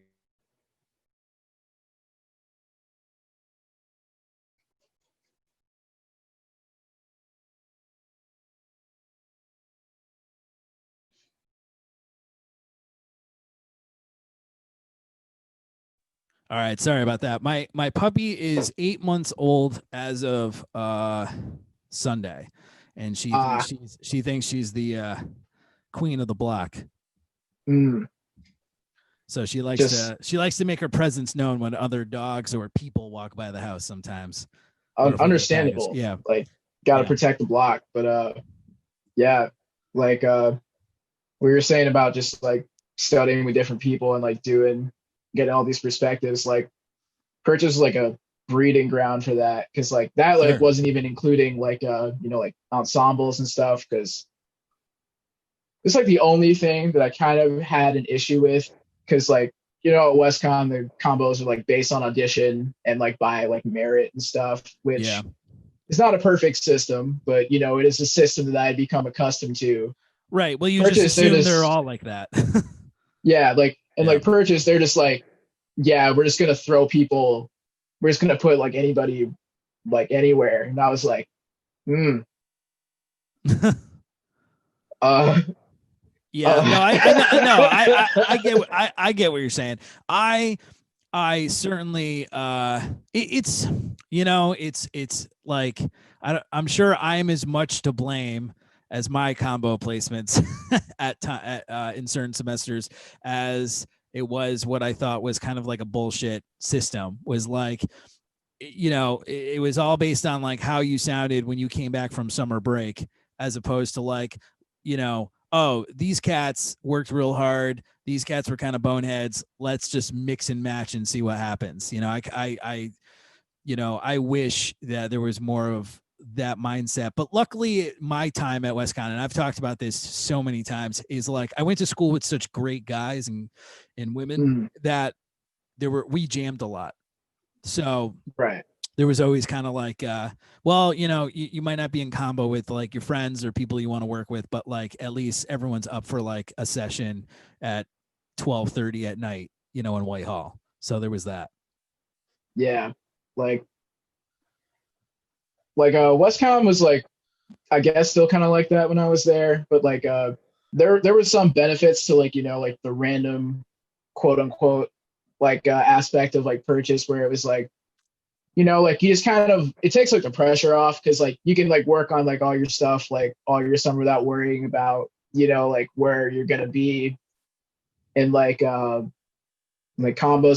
All right, sorry about that. My puppy is 8 months old as of Sunday, and Ah, she thinks she's the queen of the block. mm, So just she likes to make her presence known when other dogs or people walk by the house sometimes, or if we get packets. understandable. Yeah, Like, got to yeah, protect the block. But yeah, like we were saying about just like studying with different people and like getting all these perspectives. Like, Purchase was like a breeding ground for that because like that like sure, wasn't even including like like ensembles and stuff because it's like the only thing that I kind of had an issue with because like at Westcon the combos are like based on audition and like by like merit and stuff, yeah, which is not a perfect system, but it is a system that I had become accustomed to. right. Well, you just Purchase, they're assume they're just all like that. yeah, like and Yeah. like Purchase, they're just like yeah, we're just gonna throw people, we're just gonna put like anybody like anywhere, and I was like, hmm, uh, Yeah, no, I know, no, I get what I get what you're saying. I I certainly it's it's like I'm sure I'm as much to blame as my combo placements at time in certain semesters as it was what I thought was kind of like a bullshit system was like it was all based on like how you sounded when you came back from summer break as opposed to like oh, these cats worked real hard, these cats were kind of boneheads, let's just mix and match and see what happens. I wish that there was more of that mindset, but luckily my time at Westcon, and I've talked about this so many times, is like I went to school with such great guys and women mm, that we jammed a lot. So right, there was always kind of like well, you might not be in combo with like your friends or people you want to work with, but like at least everyone's up for like a session at 12:30 at night, in Whitehall. So there was that. yeah, like Westcon was like I guess still kind of like that when I was there, but like there was some benefits to like like the random quote unquote like aspect of like Purchase where it was like like you just kind of it takes like the pressure off because like you can like work on like all your stuff like all your summer without worrying about like where you're gonna be in like combos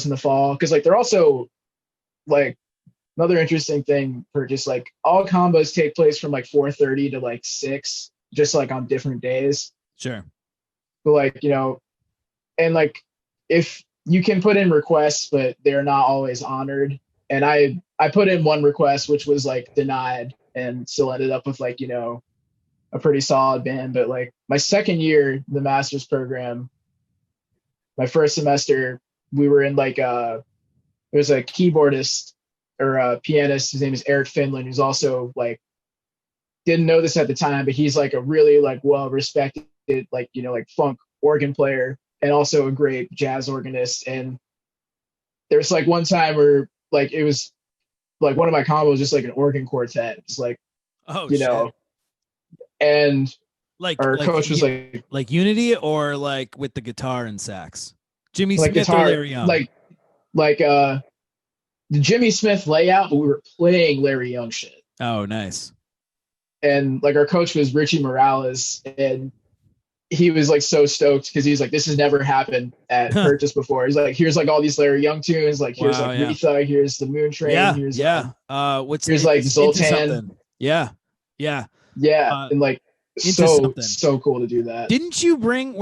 in the fall because like they're also like another interesting thing for just like all combos take place from like 4:30 to like 6 just like on different days Sure. but like and like if you can put in requests but they're not always honored and I put in one request which was like denied and still ended up with like a pretty solid band but like my second year the master's program my first semester we were in like there's a keyboardist or a pianist his name is Eric Finland who's also like didn't know this at the time but he's like a really like well respected like like funk organ player and also a great jazz organist and there's like one time where like it was like one of my combos just like an organ quartet it's like Oh you shit. know and Like our like coach was like Unity or like with the guitar and sax? Jimmy like Smith or guitar Larry Young? like the Jimmy Smith layout but we were playing Larry Young shit Oh, nice. and like our coach was Richie Morales and he was like so stoked because he's like this has never happened at Purchase before he's like here's like all these Larry Young tunes like here's Wow, like yeah. Retha here's the Moon Train Yeah, yeah. What's here's like into Zoltan something? Yeah, yeah. yeah Uh, and like into something. so cool to do that Didn't you bring?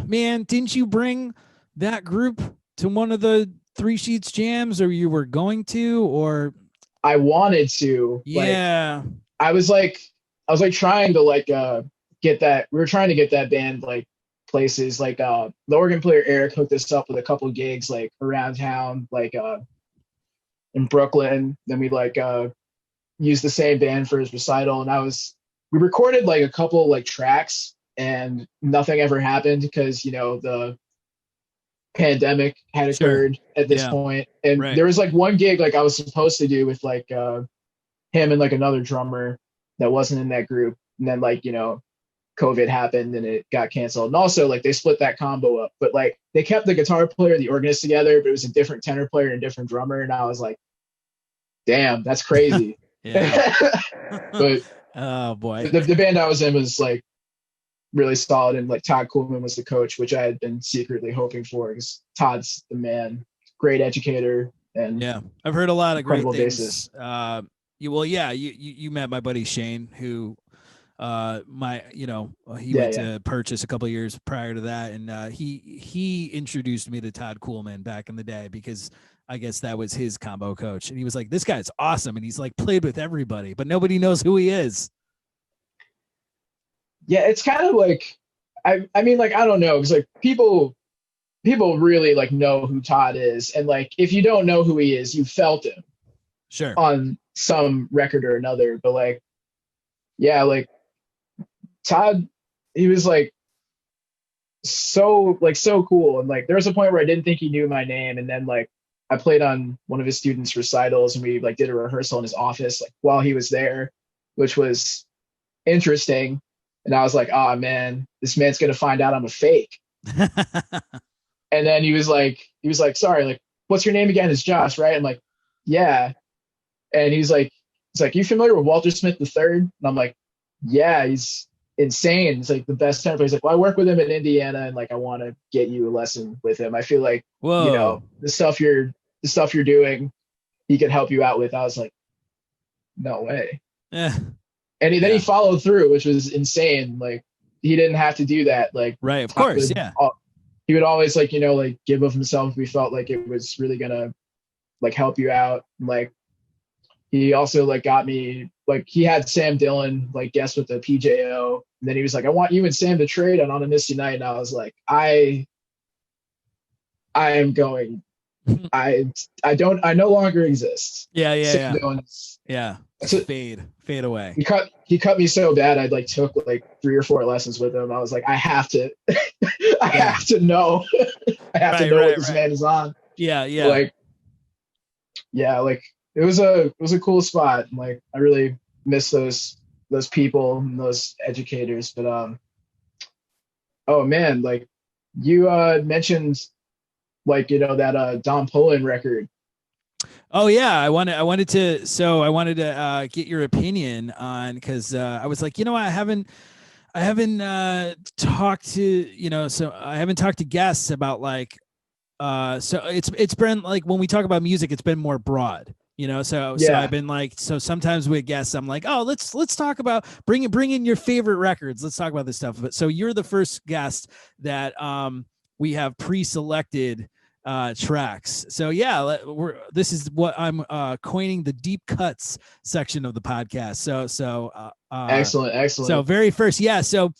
Man? Didn't you bring that group to one of the Three Sheets jams, or you were going to, or I wanted to like yeah, I was like I was like trying to like get that we were trying to get that band like places like the organ player Eric hooked us up with a couple gigs like around town like in Brooklyn then we like used the same band for his recital and we recorded like a couple like tracks and nothing ever happened because the pandemic had sure, occurred at this yeah, point and right, there was like one gig like I was supposed to do with like him and like another drummer that wasn't in that group and then like COVID happened and it got canceled. And also like they split that combo up, but like they kept the guitar player, the organist together, but it was a different tenor player and a different drummer. And I was like, damn, that's crazy. But oh boy, the band I was in was like really solid. And like Todd Coolman was the coach, which I had been secretly hoping for because Todd's the man, great educator. And yeah, I've heard a lot of great things. Bassist. You met my buddy Shane, who he went to Purchase a couple of years prior to that, and he introduced me to Todd Coolman back in the day because I guess that was his combo coach, and he was like, "This guy's awesome," and he's like played with everybody, but nobody knows who he is. Yeah, it's kind of like, I mean, like I don't know, because like people really like know who Todd is, and like if you don't know who he is, you felt him, sure, on some record or another, but like, yeah, like Todd, he was like so cool. And like there was a point where I didn't think he knew my name. And then like I played on one of his students' recitals and we like did a rehearsal in his office like while he was there, which was interesting. And I was like, oh man, this man's gonna find out I'm a fake. And then he was like, sorry, like, what's your name again? It's Josh, right? I'm like, yeah. And he's like, you familiar with Walter Smith III? And I'm like, yeah, he's insane. He's like the best tenor player. He's like, well, I work with him in Indiana, and like I want to get you a lesson with him. I feel like, whoa, you know, the stuff you're doing, he could help you out with. I was like, no way. Yeah. And then he followed through, which was insane. Like he didn't have to do that. Like right, of course, yeah. He would always like, you know, like give of himself if we felt like it was really gonna like help you out. Like he also like got me, like he had Sam Dillon like guest with the PJO, and then he was like, I want you and Sam to trade on a Misty Night. And I was like, I am going. I no longer exist. Yeah. Dillon's, yeah. Fade away. He cut me so bad. I like took like 3 or 4 lessons with him. I was like, I have to have to know. I have to know what this man is on. Yeah. Like, yeah, like it was a cool spot. Like I really miss those people and those educators. But oh man, like you mentioned like, you know, that Don Poland record. Oh yeah, I wanted to get your opinion on, because I was like, you know what, I haven't talked to, you know, so I haven't talked to guests about like so it's been like when we talk about music, it's been more broad, you know, so I've been like, so sometimes with guests I'm like, oh, let's talk about bring in your favorite records, let's talk about this stuff. But so you're the first guest that we have pre-selected tracks. So yeah, this is what I'm coining the deep cuts section of the podcast. So Excellent. So very first, yeah. So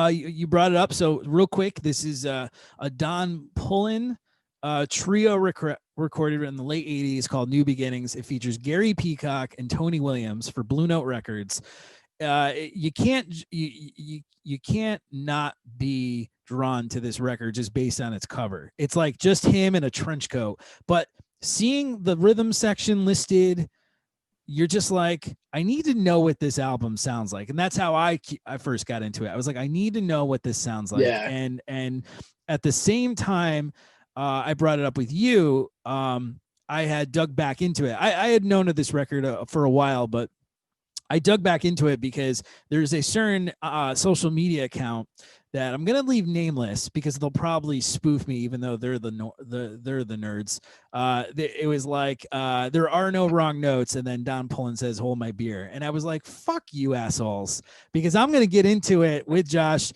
you brought it up. So real quick, this is a Don Poland trio recorded in the late 80s called New Beginnings. It features Gary Peacock and Tony Williams for Blue Note Records. You can't not be drawn to this record just based on its cover. It's like just him in a trench coat, but seeing the rhythm section listed, you're just like, I need to know what this album sounds like. And that's how I first got into it. I was like, I need to know what this sounds like. Yeah. And at the same time, I brought it up with you. I had dug back into it. I had known of this record for a while, but I dug back into it because there's a certain social media account that I'm gonna leave nameless because they'll probably spoof me, even though they're the nerds. It was like there are no wrong notes, and then Don Poland says, "Hold my beer," and I was like, "Fuck you, assholes," because I'm gonna get into it with Josh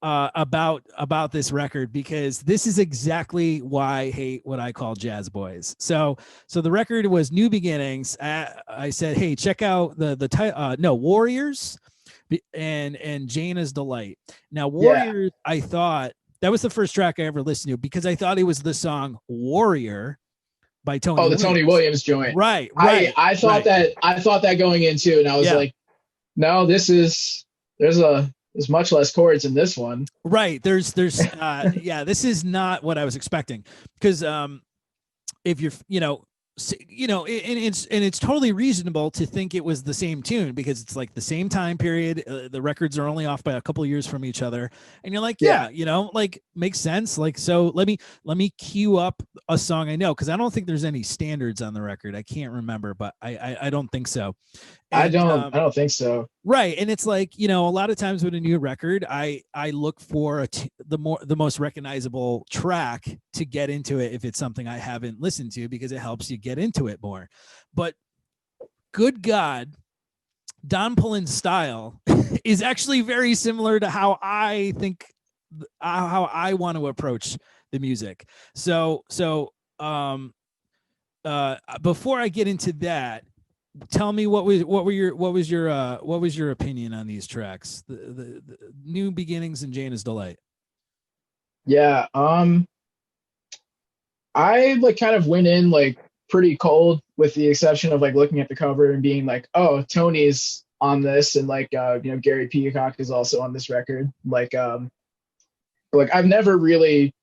about this record, because this is exactly why I hate what I call jazz boys. So the record was New Beginnings. I said, hey, check out the Warriors and Jaina's Delight. Now Warriors, I thought that was the first track I ever listened to because I thought it was the song Warrior by Tony. Oh, the Tony Williams joint. Right. I thought that going into, and I was like, no, there's much less chords in this one. Right. There's this is not what I was expecting, because if you're, you know, you know, and it's totally reasonable to think it was the same tune because it's like the same time period. The records are only off by a couple of years from each other, and you're like, Yeah. yeah, you know, like makes sense. Like, so let me cue up a song I know because I don't think there's any standards on the record. I can't remember, but I don't think so. And I don't think so. right, and it's like, you know, a lot of times with a new record, I look for the most recognizable track to get into it if it's something I haven't listened to because it helps you get into it more. But good God, Don Pullen's style is actually very similar to how I think how I want to approach the music. So before I get into that, tell me what was your opinion on these tracks, the New Beginnings and Jaina's Delight. Yeah. I like kind of went in like pretty cold with the exception of like looking at the cover and being like, oh, Tony's on this and like Gary Peacock is also on this record. Like I've never really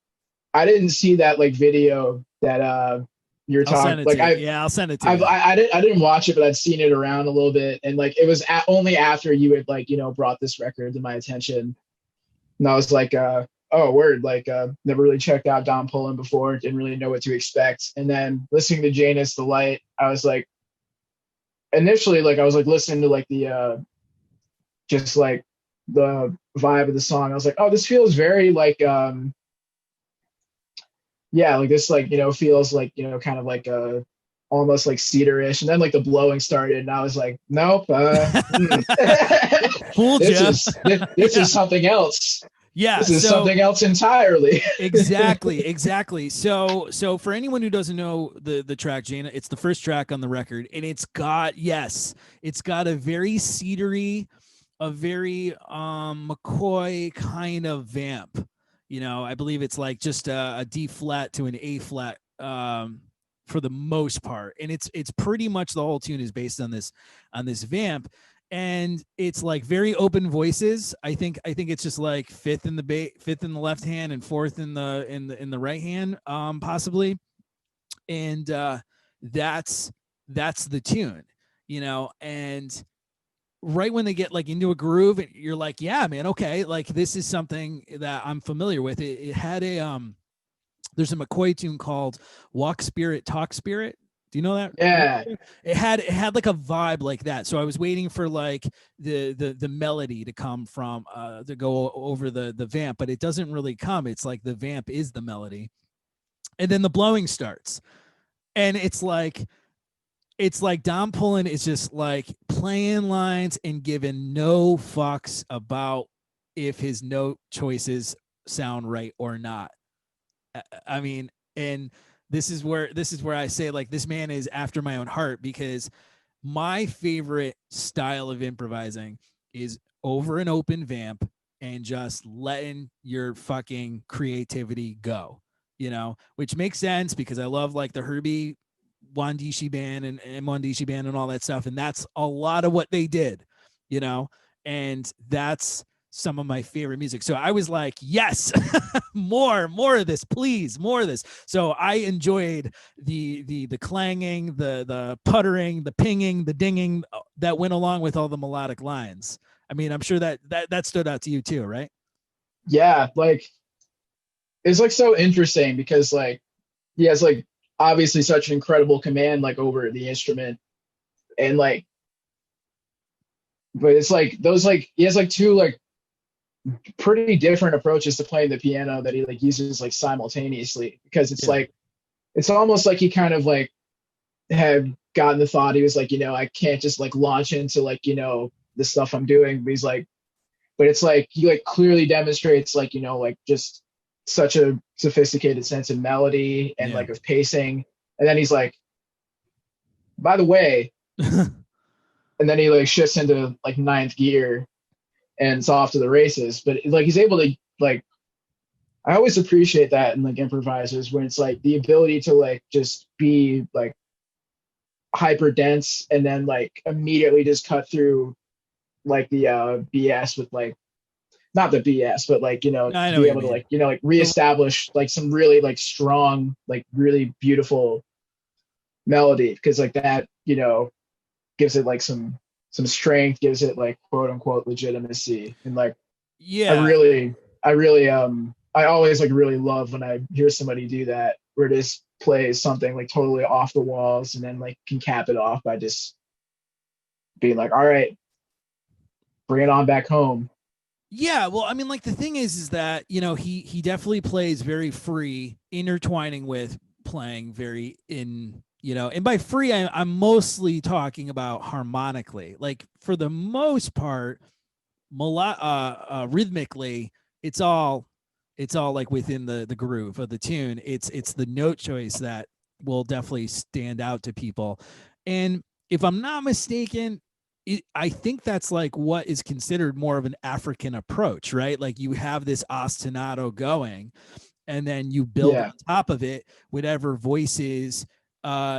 I didn't see that like video that you're I'll talking send it like to you. Yeah, I'll send it to you. I didn't watch it, but I'd seen it around a little bit, and like it was only after you had like brought this record to my attention, and I was like, oh word, like never really checked out Don Pullen before, didn't really know what to expect, and then listening to Janus the Light, I was like, initially like I was like listening to like the just like the vibe of the song, I was like, oh, this feels very like yeah, like this, like feels like kind of like almost like cedar-ish, and then like the blowing started, and I was like, nope, Fooled this you. this Yeah. is something else. Yeah, This is so something else entirely. exactly. So for anyone who doesn't know the track Jaina, it's the first track on the record, and it's got a very cedary, a very McCoy kind of vamp. You know, I believe it's like just a D flat to an A flat for the most part, and it's pretty much the whole tune is based on this vamp, and it's like very open voices. I think it's just like fifth in the left hand and fourth in the right hand, possibly, and that's the tune, and right when they get like into a groove, you're like, yeah, man, okay, like this is something that I'm familiar with. It had there's a McCoy tune called Walk Spirit, Talk Spirit. Do you know that? Yeah, It had like a vibe like that. So I was waiting for like the melody to come from to go over the vamp, but it doesn't really come. It's like the vamp is the melody. And then the blowing starts. And it's like Don Pullen is just like playing lines and giving no fucks about if his note choices sound right or not. I mean, and this is where I say like this man is after my own heart, because my favorite style of improvising is over an open vamp and just letting your fucking creativity go, which makes sense because I love like the Herbie Wandishi band and Wandishi band and all that stuff. And that's a lot of what they did, and that's some of my favorite music. So I was like, yes, more of this, please, more of this. So I enjoyed the clanging, the puttering, the pinging, the dinging that went along with all the melodic lines. I mean, I'm sure that stood out to you too, right? yeah, like it's like so interesting because like he has like obviously such an incredible command like over the instrument, and like but it's like those like he has like two like pretty different approaches to playing the piano that he like uses like simultaneously, because it's Yeah. like it's almost like he kind of like had gotten the thought, he was like, I can't just like launch into like the stuff I'm doing, but he's like, but it's like he like clearly demonstrates like like just such a sophisticated sense of melody and Yeah. like of pacing, and then he's like, by the way, and then he like shifts into like ninth gear and it's off to the races. But like he's able to like, I always appreciate that in like improvisers when it's like the ability to like just be like hyper dense and then like immediately just cut through like the BS with like, not the BS, but like I to know be what you able to mean. like reestablish like some really like strong, like really beautiful melody, because like that, gives it like some strength, gives it like quote unquote legitimacy. And like I Yeah. really I really I always like really love when I hear somebody do that, where it just plays something like totally off the walls and then like can cap it off by just being like, all right, bring it on back home. Yeah, well, I mean, like the thing is that he definitely plays very free, intertwining with playing very in and by free I'm mostly talking about harmonically. Like for the most part, rhythmically, it's all like within the groove of the tune. It's the note choice that will definitely stand out to people, and if I'm not mistaken, I think that's like what is considered more of an African approach, right? Like you have this ostinato going, and then you build Yeah. on top of it whatever voices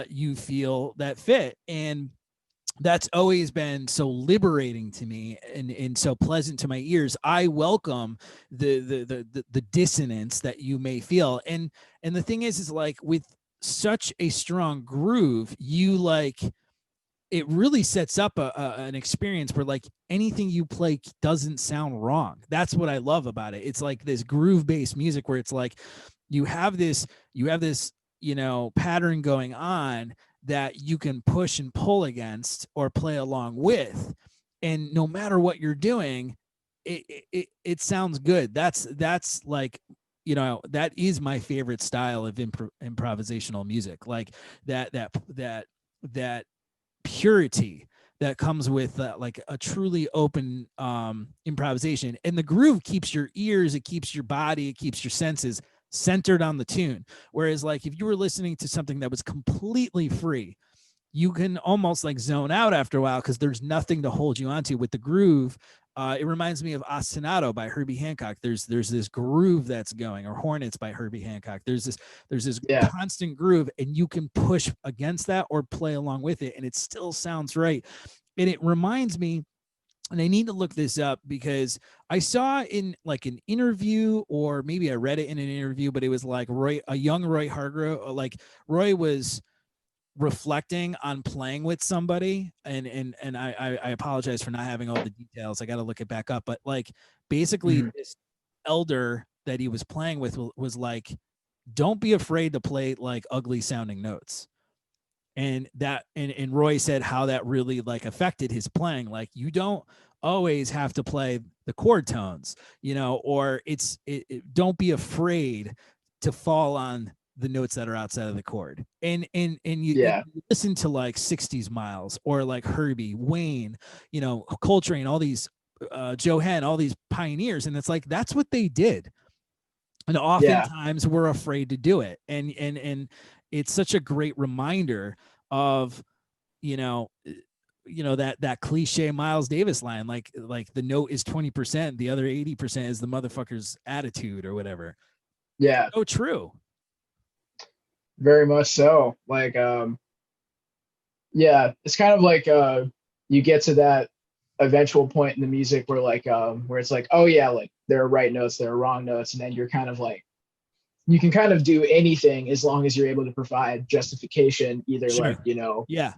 you feel that fit. And that's always been so liberating to me and so pleasant to my ears. I welcome the dissonance that you may feel. And the thing is like with such a strong groove, you like it really sets up an experience where like anything you play doesn't sound wrong. That's what I love about it. It's like this groove based music where it's like you have this pattern going on that you can push and pull against or play along with, and no matter what you're doing, it sounds good. That's like that is my favorite style of improvisational music, like that purity that comes with like a truly open improvisation. And the groove keeps your ears, it keeps your body, it keeps your senses centered on the tune. Whereas like if you were listening to something that was completely free, you can almost like zone out after a while because there's nothing to hold you onto. With the groove, it reminds me of Ostinato by Herbie Hancock. There's this groove that's going, or Hornets by Herbie Hancock. There's this Yeah. constant groove, and you can push against that or play along with it, and it still sounds right. And it reminds me, and I need to look this up because I saw in like an interview, or maybe I read it in an interview, but it was like a young Roy Hargrove, like Roy was reflecting on playing with somebody, and I apologize for not having all the details. I got to look it back up, but like basically Mm-hmm. this elder that he was playing with was like, don't be afraid to play like ugly sounding notes. And Roy said how that really like affected his playing. Like you don't always have to play the chord tones, or don't be afraid to fall on the notes that are outside of the chord. And you Yeah. listen to like 60s Miles or like Herbie, Wayne, Coltrane, all these Joe Henn, all these pioneers, and it's like that's what they did. And Yeah. oftentimes we're afraid to do it. And it's such a great reminder of, you know, that cliche Miles Davis line, like the note is 20%, the other 80% is the motherfucker's attitude or whatever. Yeah. So true. Very much so. Like yeah, it's kind of like you get to that eventual point in the music where like where it's like, oh yeah, like there are right notes, there are wrong notes, and then you're kind of like you can kind of do anything as long as you're able to provide justification, either Sure. like, Yeah.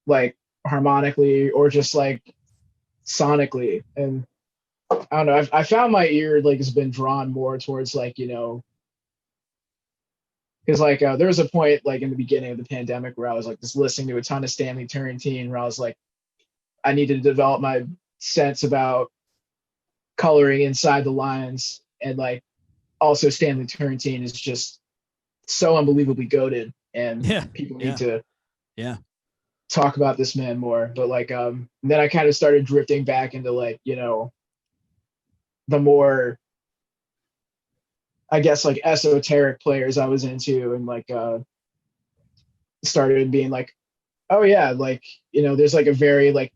like harmonically or just like sonically. And I don't know, I found my ear like has been drawn more towards like, because like there was a point like in the beginning of the pandemic where I was like just listening to a ton of Stanley Turrentine, where I was like, I needed to develop my sense about coloring inside the lines. And like also Stanley Turrentine is just so unbelievably goated, and Yeah. people need Yeah. to Yeah. talk about this man more. But like then I kind of started drifting back into like, the more, I guess, like esoteric players I was into, and like started being like, oh yeah, like, there's like a very like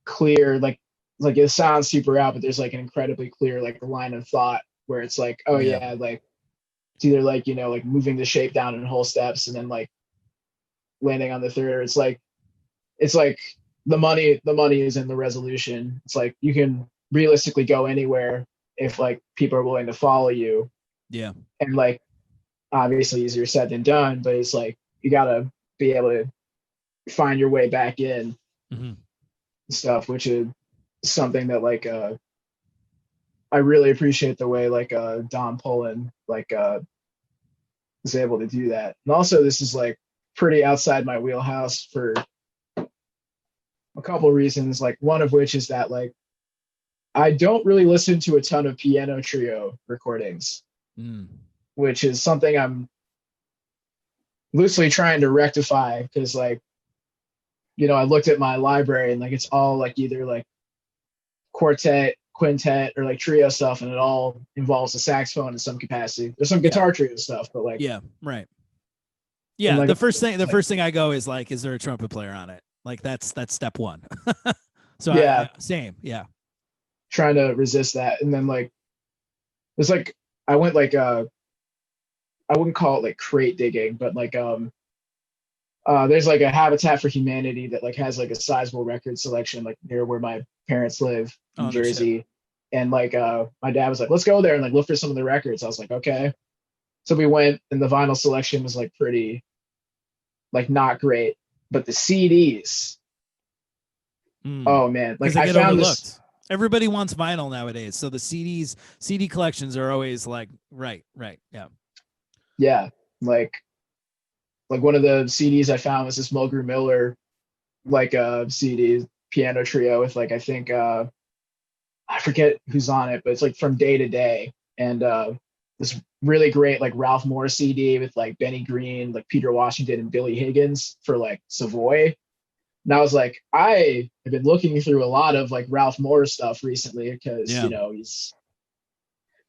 clear like it sounds super out, but there's like an incredibly clear like line of thought where it's like, oh Yeah. yeah, like it's either like, like moving the shape down in whole steps and then like landing on the third. It's like the money is in the resolution. It's like you can realistically go anywhere if like people are willing to follow you. Yeah. And like obviously easier said than done, but it's like you gotta be able to find your way back in Mm-hmm. stuff, which is something that like I really appreciate the way like Don Pullen like is able to do that. And also this is like pretty outside my wheelhouse for a couple reasons, like one of which is that like I don't really listen to a ton of piano trio recordings, which is something I'm loosely trying to rectify because like, you know, I looked at my library and like it's all like either like quartet, quintet, or like trio stuff, and it all involves the saxophone in some capacity. There's some guitar trio stuff, but like right. Yeah, like, the first thing I go is like, is there a trumpet player on it? Like that's step one. So yeah, same. Yeah. trying to resist that. And then like it's like I went like I wouldn't call it like crate digging, but like there's like a Habitat for Humanity that like has like a sizable record selection like near where my parents live in Oh, no Jersey. shit. And like my dad was like, let's go there and like look for some of the records. I was like, okay. So we went, and the vinyl selection was like pretty like not great, but the CDs, oh man, like They I get found overlooked. this. Everybody wants vinyl nowadays, so the CD collections are always like right, Yeah, like one of the CDs I found was this Mulgrew Miller like CD piano trio with like I think I forget who's on it, but it's like From Day to Day, and this really great like Ralph Moore CD with like Benny Green, like Peter Washington, and Billy Higgins for like Savoy. And I was like, I have been looking through a lot of like Ralph Moore stuff recently because you know he's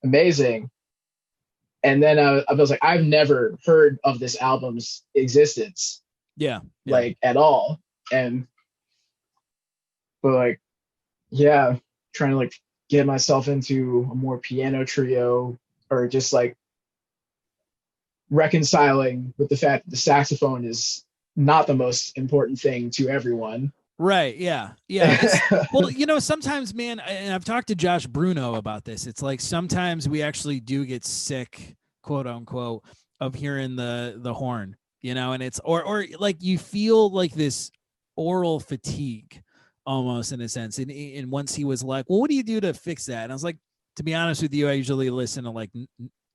amazing. And then I was like, I've never heard of this album's existence, like at all. And but like, yeah, trying to like get myself into a more piano trio, or just like reconciling with the fact that the saxophone is not the most important thing to everyone. Right. Yeah. Well, you know, sometimes, man, and I've talked to Josh Bruno about this. It's like sometimes we actually do get sick, quote unquote, of hearing the horn, you know, and it's or like you feel like this oral fatigue almost in a sense. And once he was like, well, what do you do to fix that? And I was like, to be honest with you, I usually listen to like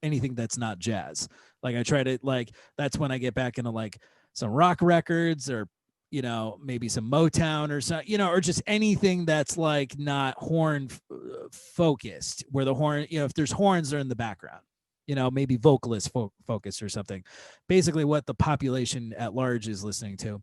anything that's not jazz. Like I try to like, that's when I get back into like some rock records, or you know, maybe some Motown or something, you know, or just anything that's like not horn focused, where the horn, you know, if there's horns, they're in the background, you know, maybe vocalist focus or something, basically what the population at large is listening to.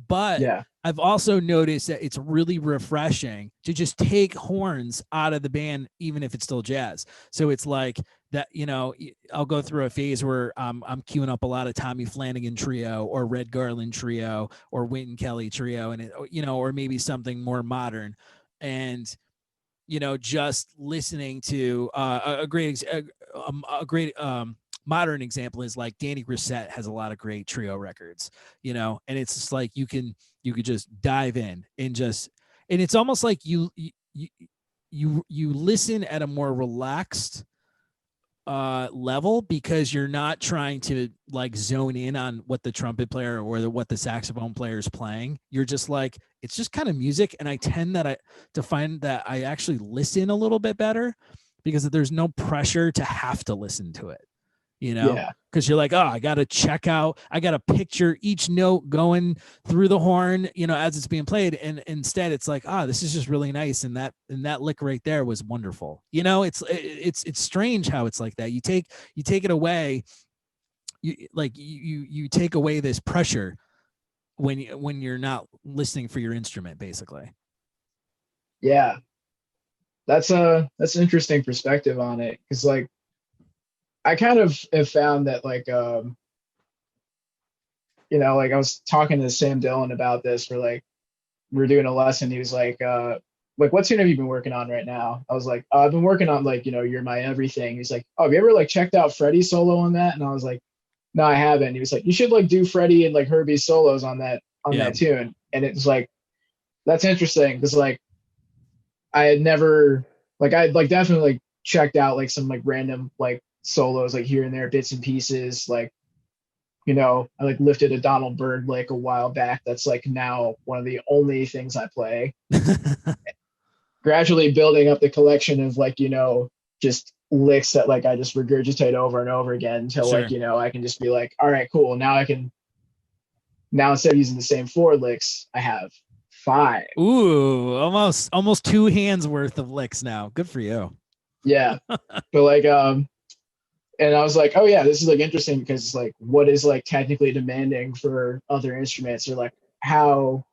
But yeah, I've also noticed that it's really refreshing to just take horns out of the band, even if it's still jazz. So it's like that, you know, I'll go through a phase where I'm queuing up a lot of Tommy Flanagan trio or Red Garland trio or Wynton Kelly trio, and it, you know, or maybe something more modern. And you know, just listening to a great modern example is like Danny Grissett has a lot of great trio records, you know, and it's just like you could just dive in and just, and it's almost like you listen at a more relaxed level, because you're not trying to like zone in on what the trumpet player or what the saxophone player is playing. You're just like, it's just kind of music. And I tend to find that I actually listen a little bit better because there's no pressure to have to listen to it, you know, yeah, because you're like, oh, I got to picture each note going through the horn, you know, as it's being played. And instead it's like, this is just really nice. And that lick right there was wonderful. You know, it's strange how it's like that. You take it away. You take away this pressure when you're not listening for your instrument, basically. yeah. That's an interesting perspective on it, because like I kind of have found that like you know, like I was talking to Sam Dillon about this, where like we are doing a lesson. He was like, what tune have you been working on right now? I was like, I've been working on like, you know, You're My Everything. He's like, oh, have you ever like checked out Freddie's solo on that? And I was like, no, I haven't. He was like, you should like do Freddie and like Herbie's solos on that tune. And it was like, that's interesting, because like I had never like I like definitely like checked out like some like random like solos like here and there, bits and pieces, like I like lifted a Donald Byrd lick a while back. That's like now one of the only things I play. Gradually building up the collection of like, just licks that like I just regurgitate over and over again until like, Sure. I can just be like, all right, cool. Now instead of using the same four licks, I have five. Ooh, almost two hands worth of licks now. Good for you. Yeah. But like, and I was like, oh yeah, this is like interesting because it's like what is like technically demanding for other instruments, or like how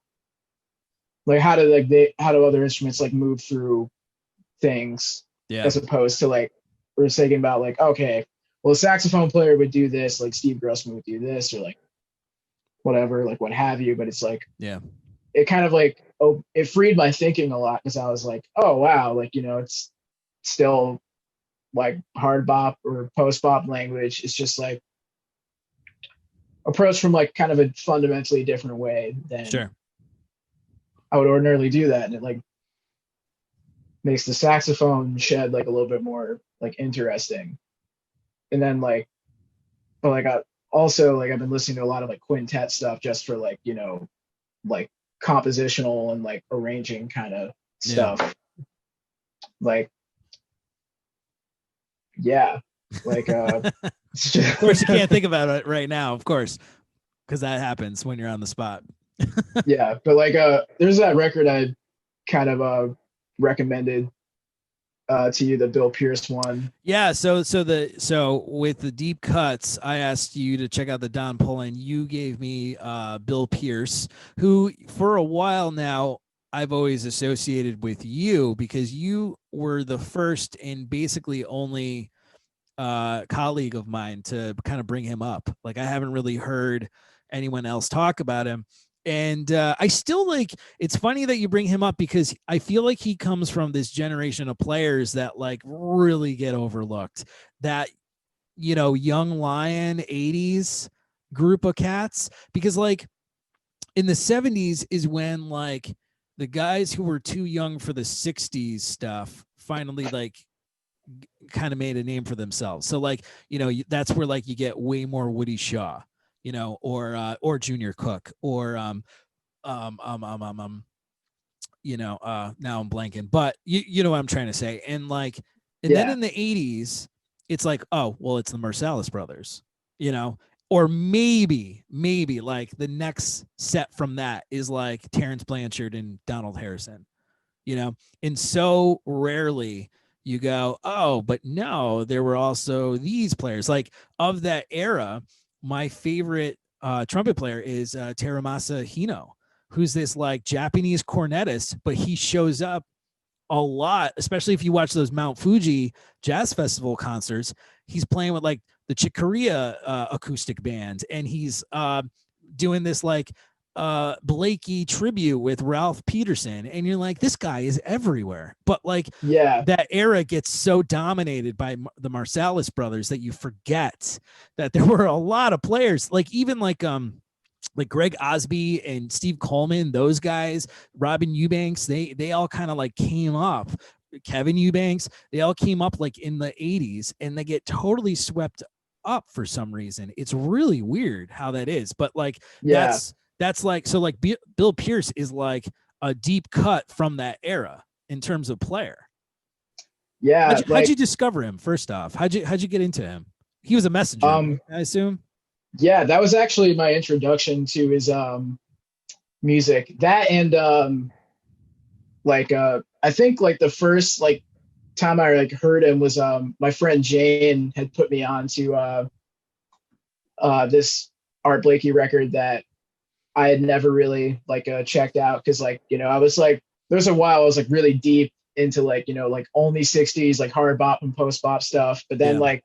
do other instruments like move through things, Yeah. as opposed to like we're thinking about like, okay, well a saxophone player would do this, like Steve Grossman would do this, or like whatever, like what have you. But it's like Yeah. it kind of like, oh, it freed my thinking a lot because I was like, oh wow, like it's still like hard bop or post bop language. It's just like approach from like kind of a fundamentally different way than Sure. I would ordinarily do that. And it like makes the saxophone shed like a little bit more like interesting. And then like, but like I also like I've been listening to a lot of like quintet stuff just for like, like compositional and like arranging kind of Yeah. stuff. Like, yeah, like it's Of course, you just can't think about it right now, of course, because that happens when you're on the spot. yeah, but like there's that record I kind of recommended to you, the Bill Pierce one. Yeah, so with the deep cuts, I asked you to check out the Don Pullen. You gave me Bill Pierce, who for a while now I've always associated with you because you were the first and basically only colleague of mine to kind of bring him up. Like I haven't really heard anyone else talk about him. And I still like, it's funny that you bring him up because I feel like he comes from this generation of players that like really get overlooked. That, young lion 80s group of cats. Because like in the 70s is when like the guys who were too young for the 60s stuff finally like kind of made a name for themselves. So like, that's where like you get way more Woody Shaw, or Junior Cook, or um um um um, um now I'm blanking, but you know what I'm trying to say. And like, and then Yeah, in the 80s, it's like, oh, well, it's the Marsalis brothers, you know, or maybe like the next set from that is like Terrence Blanchard and Donald Harrison, and so rarely you go, oh, but no, there were also these players like of that era. My favorite trumpet player is Teramasa Hino, who's this like Japanese cornetist, but he shows up a lot, especially if you watch those Mount Fuji Jazz Festival concerts. He's playing with like the Chick Corea acoustic band, and he's doing this like Blakey tribute with Ralph Peterson, and you're like, this guy is everywhere. But like yeah, that era gets so dominated by the Marsalis brothers that you forget that there were a lot of players, like even like Greg Osby and Steve Coleman, those guys, Robin Eubanks, they all kind of like came up. Kevin Eubanks, they all came up like in the 80s, and they get totally swept up for some reason. It's really weird how that is. But like yeah, that's like, so like Bill Pierce is like a deep cut from that era in terms of player. yeah. How'd you Like, discover him? First off, how'd you get into him? He was a messenger, right? um, I assume. yeah, that was actually my introduction to his music. That and like I think like the first like time I like heard him was my friend Jane had put me on to this Art Blakey record that I had never really like checked out because like I was like there's a while I was like really deep into like like only 60s like hard bop and post bop stuff, but then Yeah. like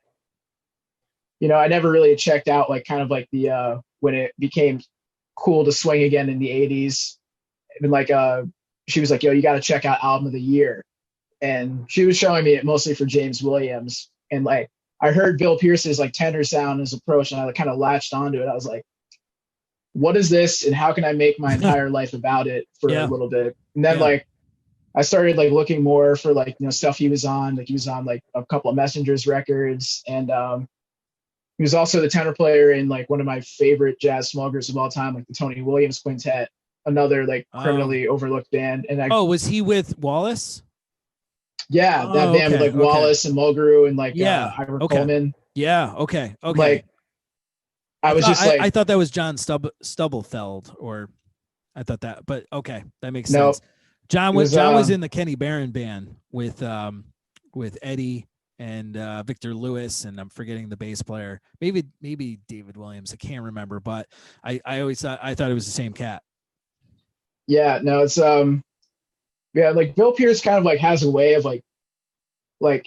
I never really checked out like kind of like the when it became cool to swing again in the 80s. And like she was like, yo, you got to check out album of the year, and she was showing me it mostly for James Williams. And like I heard Bill Pierce's like tenor sound, his approach, and I like kind of latched onto it. I was like, what is this, and how can I make my entire life about it for a Yeah. little bit? And then Yeah. like I started like looking more for like stuff he was on. Like he was on like a couple of Messengers records, and He was also the tenor player in like one of my favorite jazz small groups of all time, like the Tony Williams Quintet, another like Um, criminally overlooked band. And I, oh, was he with Wallace? yeah, that Oh, band with okay, like okay. Wallace and Mulgrew and like Yeah, Ira okay. Coleman. Yeah, okay, okay. Like I was just I like, thought that was John Stubblefeld, or I thought that, but okay, that makes no, sense. John it was was in the Kenny Barron band with Eddie and Victor Lewis, and I'm forgetting the bass player. Maybe David Williams. I can't remember, but I always thought it was the same cat. yeah, no, it's yeah, like Bill Pierce kind of like has a way of like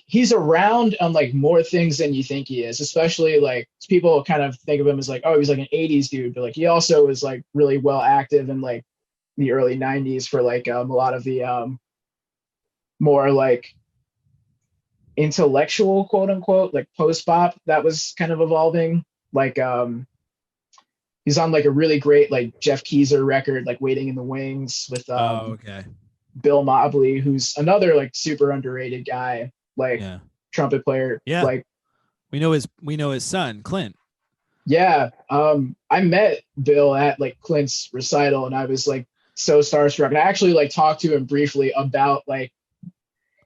he's around on like more things than you think he is, especially like people kind of think of him as like, oh, he's like an 80s dude, but like he also was like really well active in like the early 90s for like a lot of the more like intellectual quote unquote like post bop that was kind of evolving. Like he's on like a really great like Jeff Keezer record, like Waiting in the Wings with Oh, okay. Bill Mobley, who's another like super underrated guy, like Yeah, trumpet player. yeah. Like, We know his son, Clint. yeah, I met Bill at like Clint's recital, and I was like so starstruck. And I actually like talked to him briefly about like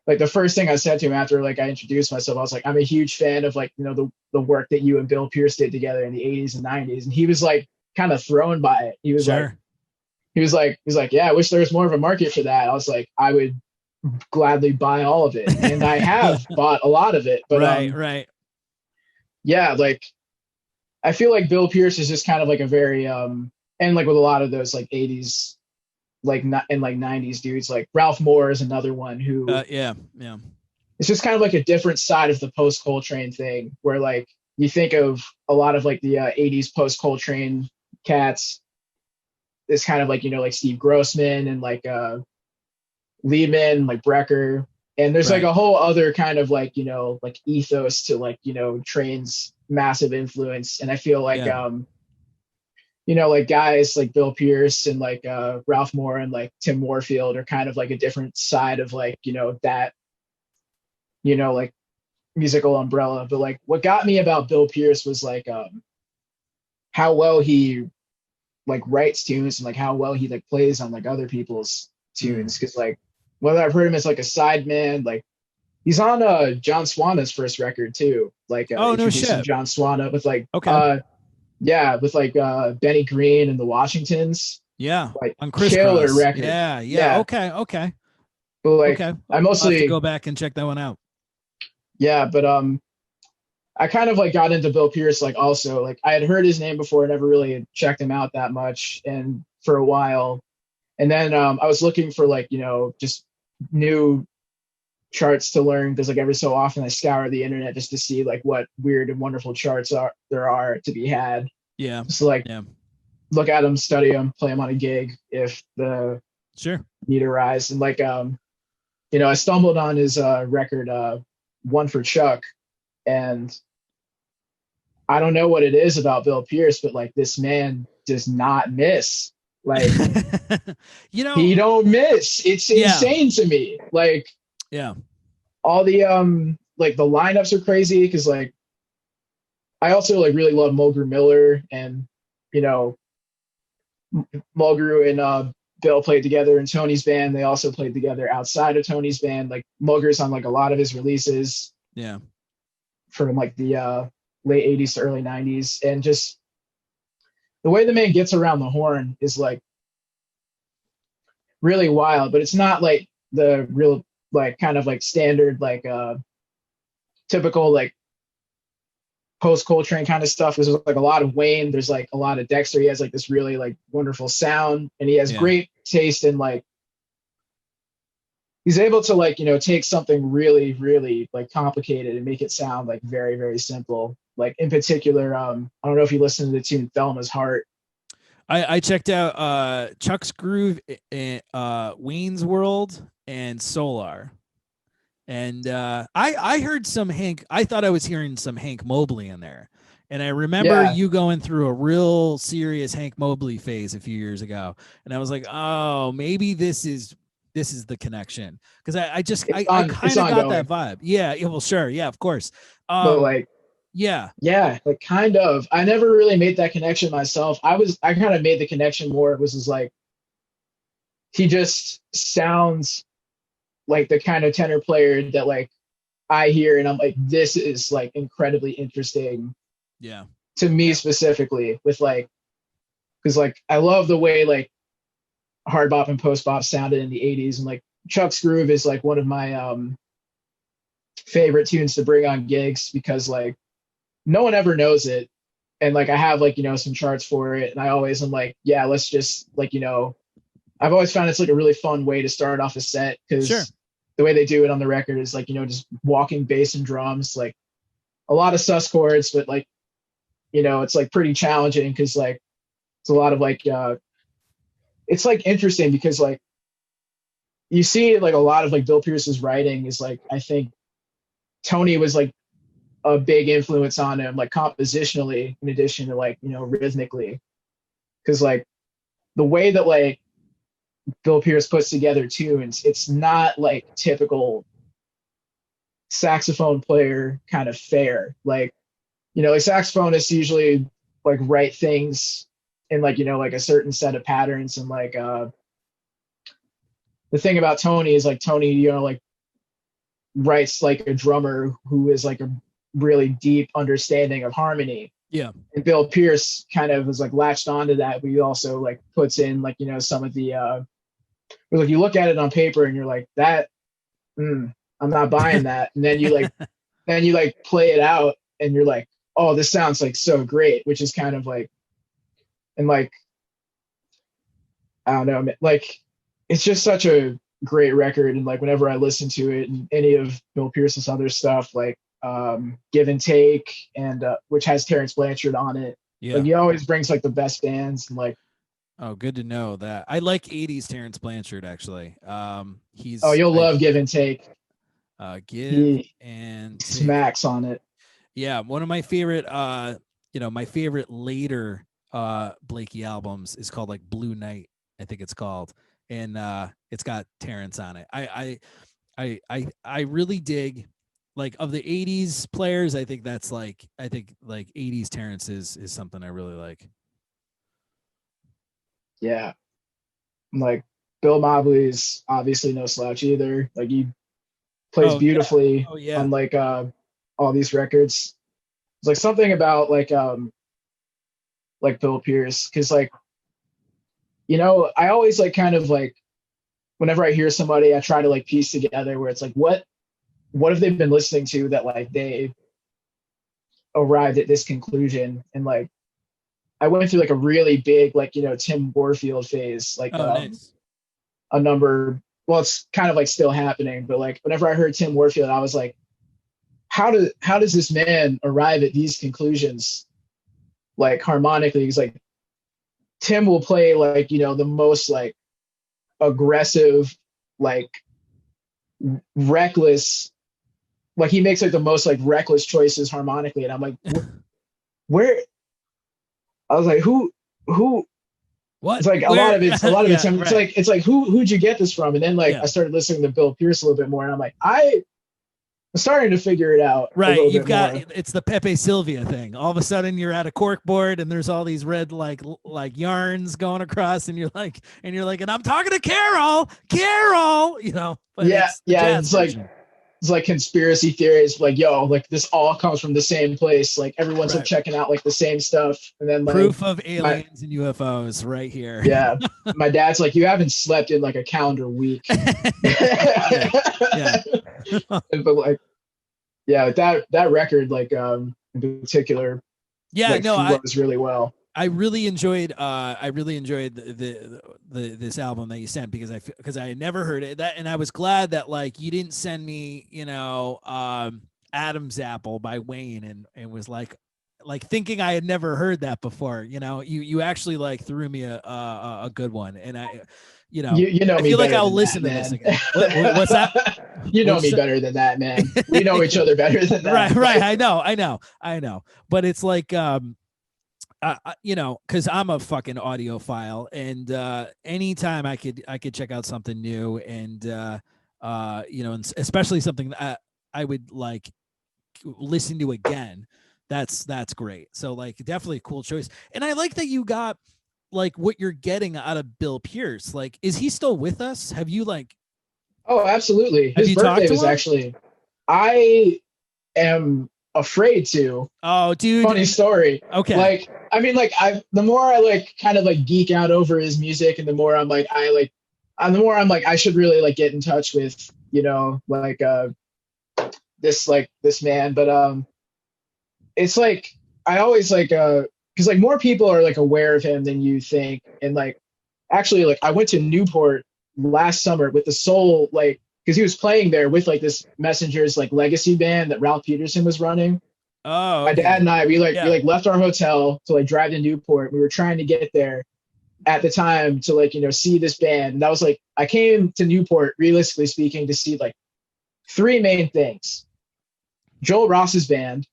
the first thing I said to him after like I introduced myself, I was like, I'm a huge fan of like, you know, the work that you and Bill Pierce did together in the 80s and 90s. And he was like kind of thrown by it. Sure. He's like, yeah, I wish there was more of a market for that. I was like, I would gladly buy all of it. And I have bought a lot of it. But Right. yeah, like I feel like Bill Pierce is just kind of like a very and like with a lot of those like 80s like and like 90s dudes, like Ralph Moore is another one who Yeah. it's just kind of like a different side of the post Coltrane thing where like you think of a lot of like the 80s post Coltrane cats. It's kind of like, you know, like Steve Grossman and like Lehman, like Brecker. And there's like Right. a whole other kind of like, you know, like ethos to like, you know, Train's massive influence. And I feel like, Yeah. you know, like guys like Bill Pierce and like Ralph Moore and like Tim Warfield are kind of like a different side of like, you know, that, you know, like musical umbrella. But like what got me about Bill Pierce was like how well he like writes tunes and like how well he like plays on like other people's tunes. Cause like whether I've heard him as like a sideman, like he's on John Swana's first record too. Like Oh, no introducing shit. John Swana with like Okay. yeah, with like Benny Green and the Washingtons. Yeah. Like On killer Crisscross. record. Yeah. Yeah. Okay. But like Okay. I I'll have to mostly go back and check that one out. yeah, but I kind of like got into Bill Pierce like also like I had heard his name before, never really checked him out that much and for a while. And then I was looking for like, you know, just new charts to learn because like every so often I scour the internet just to see like what weird and wonderful charts there are to be had. Yeah. Just like Yeah. look at them, study them, play them on a gig if the Sure. need arise. And like you know, I stumbled on his record One for Chuck, and I don't know what it is about Bill Pierce, but like this man does not miss. Like You know, he don't miss. It's Yeah. insane to me. Like yeah. all the like the lineups are crazy because like I also like really love Mulgrew Miller and you know Mulgrew and Bill played together in Tony's band. They also played together outside of Tony's band. Like Mulgrew's on like a lot of his releases Yeah. from like the late 80s to early 90s. And just the way the man gets around the horn is like really wild, but it's not like the real like kind of like standard like typical like post Coltrane kind of stuff. There's like a lot of Wayne. There's like a lot of Dexter. He has like this really like wonderful sound, and he has Yeah. great taste in like he's able to like you know take something really really like complicated and make it sound like very very simple. Like in particular, I don't know if you listen to the tune Thelma's Heart. I checked out Chuck's Groove, Wayne's World, and Solar. And I heard some Hank. I thought I was hearing some Hank Mobley in there, and I remember Yeah, you going through a real serious Hank Mobley phase a few years ago, and I was like, oh, maybe this is the connection because I it's kind of got that ongoing, vibe. Yeah, well, sure, yeah, of course. but Um, like Yeah, like kind of. I never really made that connection myself. I kind of made the connection more. It was just like he just sounds like the kind of tenor player that like I hear and I'm like, this is like incredibly interesting Yeah. to me specifically with like, because like I love the way like hard bop and post bop sounded in the 80s. And like Chuck's Groove is like one of my favorite tunes to bring on gigs because like no one ever knows it. And like I have like, some charts for it. And I always am like, yeah, let's just like, I've always found it's like a really fun way to start off a set Sure. because the way they do it on the record is like, just walking bass and drums, like a lot of sus chords, but like, it's like pretty challenging because like it's a lot of like it's like interesting because like you see like a lot of like Bill Pierce's writing is like I think Tony was like a big influence on him like compositionally in addition to like rhythmically because like the way that like Bill Pierce puts together tunes, it's not like typical saxophone player kind of fare. Like, like saxophonists usually like write things in like, like a certain set of patterns. And like the thing about Tony is like Tony, like writes like a drummer who is like a really deep understanding of harmony. Yeah. And Bill Pierce kind of was like latched onto that, but he also like puts in like, some of the like you look at it on paper and you're like that I'm not buying that. And then you like play it out and you're like, oh, this sounds like so great, which is kind of like, and like, I don't know, like it's just such a great record. And like whenever I listen to it and any of Bill Pierce's other stuff, like Give and Take and which has Terrence Blanchard on it. Yeah. Like he always brings like the best bands and like. Oh, good to know that. I like 80s Terrence Blanchard actually. You'll love Give and Take. Give and Take. Smacks on it. Yeah, one of my favorite my favorite later Blakey albums is called like Blue Night, I think it's called. And it's got Terrence on it. I really dig like of the 80s players, I think 80s Terrence is something I really like. Yeah. Like Bill Mobley's obviously no slouch either. Like he plays beautifully on like all these records. It's like something about like Bill Pierce because like I always like kind of like whenever I hear somebody I try to like piece together where it's like what have they been listening to that like they arrived at this conclusion. And like I went through like a really big like Tim Warfield phase like nice. a number. Well, it's kind of like still happening, but like whenever I heard Tim Warfield, I was like, how does this man arrive at these conclusions like harmonically? He's like Tim will play like the most like aggressive, like reckless, like he makes like the most like reckless choices harmonically, and I'm like, where? I was like, who? What? It's like a lot of it's Tim. Right. It's like who'd you get this from? And then like I started listening to Bill Pierce a little bit more, and I'm like, I'm starting to figure it out. Right. You've got it's the Pepe Sylvia thing. All of a sudden you're at a cork board and there's all these red like yarns going across and you're like, and I'm talking to Carol, but it's like conspiracy theories, like, yo, like this all comes from the same place. Like everyone's like checking out like the same stuff. And then like proof of aliens and UFOs right here. Yeah. My dad's like, you haven't slept in like a calendar week. Yeah. But like, yeah, that record, like in particular, flows really well. I really enjoyed this album that you sent because I had never heard it, and I was glad that like you didn't send me Adam's Apple by Wayne and was like thinking I had never heard that before. You actually like threw me a good one, and I I feel like I'll listen to this again. What's that? You know me better than that, man. We know each other better than that. Right. I know. But it's like, because I'm a fucking audiophile, and anytime I could check out something new, and and especially something that I would like listen to again, That's great. So like definitely a cool choice. And I like that you got like what you're getting out of Bill Pierce. Like, is he still with us? Have you like Oh, absolutely. have His you talked birthday to was him? actually, I am afraid to. Oh, dude. Funny story. Okay. Like, I mean, like the more I like kind of like geek out over his music, and the more I'm like, the more I'm like, I should really like get in touch with, like this man. But it's like I always like because like more people are like aware of him than you think, and like actually like I went to Newport last summer with the sole like because he was playing there with like this Messengers like legacy band that Ralph Peterson was running. Oh, My dad okay. and I we Yeah. like left our hotel to like drive to Newport. We were trying to get there at the time to like see this band. And that was like I came to Newport realistically speaking to see like three main things: Joel Ross's band,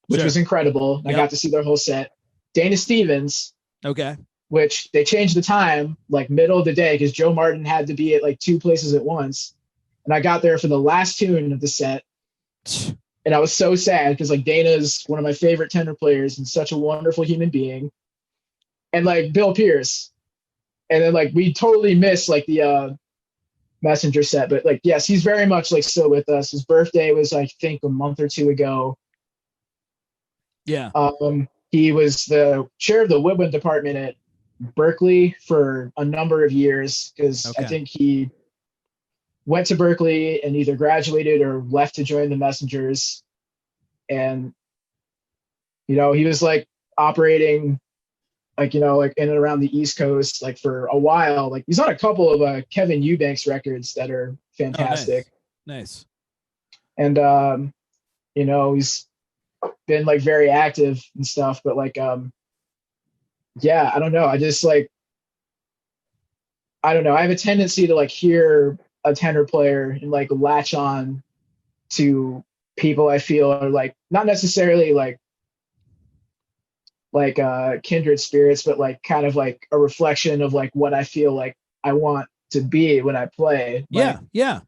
which Sure. was incredible. I Yep. got to see their whole set. Dana Stevens, Okay. which they changed the time like middle of the day because Joe Martin had to be at like two places at once. And I got there for the last tune of the set. And I was so sad because like Dana's one of my favorite tenor players and such a wonderful human being. And like Bill Pierce. And then like we totally missed like the messenger set. But like yes, he's very much like still with us. His birthday was I think a month or two ago. Yeah. He was the chair of the woodwind department at Berkeley for a number of years because I Okay. think he went to Berkeley and either graduated or left to join the Messengers. And, he was like operating like, like in and around the East Coast, like for a while. Like he's on a couple of Kevin Eubanks records that are Oh, nice. fantastic. Nice. And, he's been like very active and stuff, but like, yeah, I don't know. I don't know. I have a tendency to like hear a tenor player and like latch on to people I feel are like not necessarily like kindred spirits, but like kind of like a reflection of like what I feel like I want to be when I play. Yeah. Like Yeah.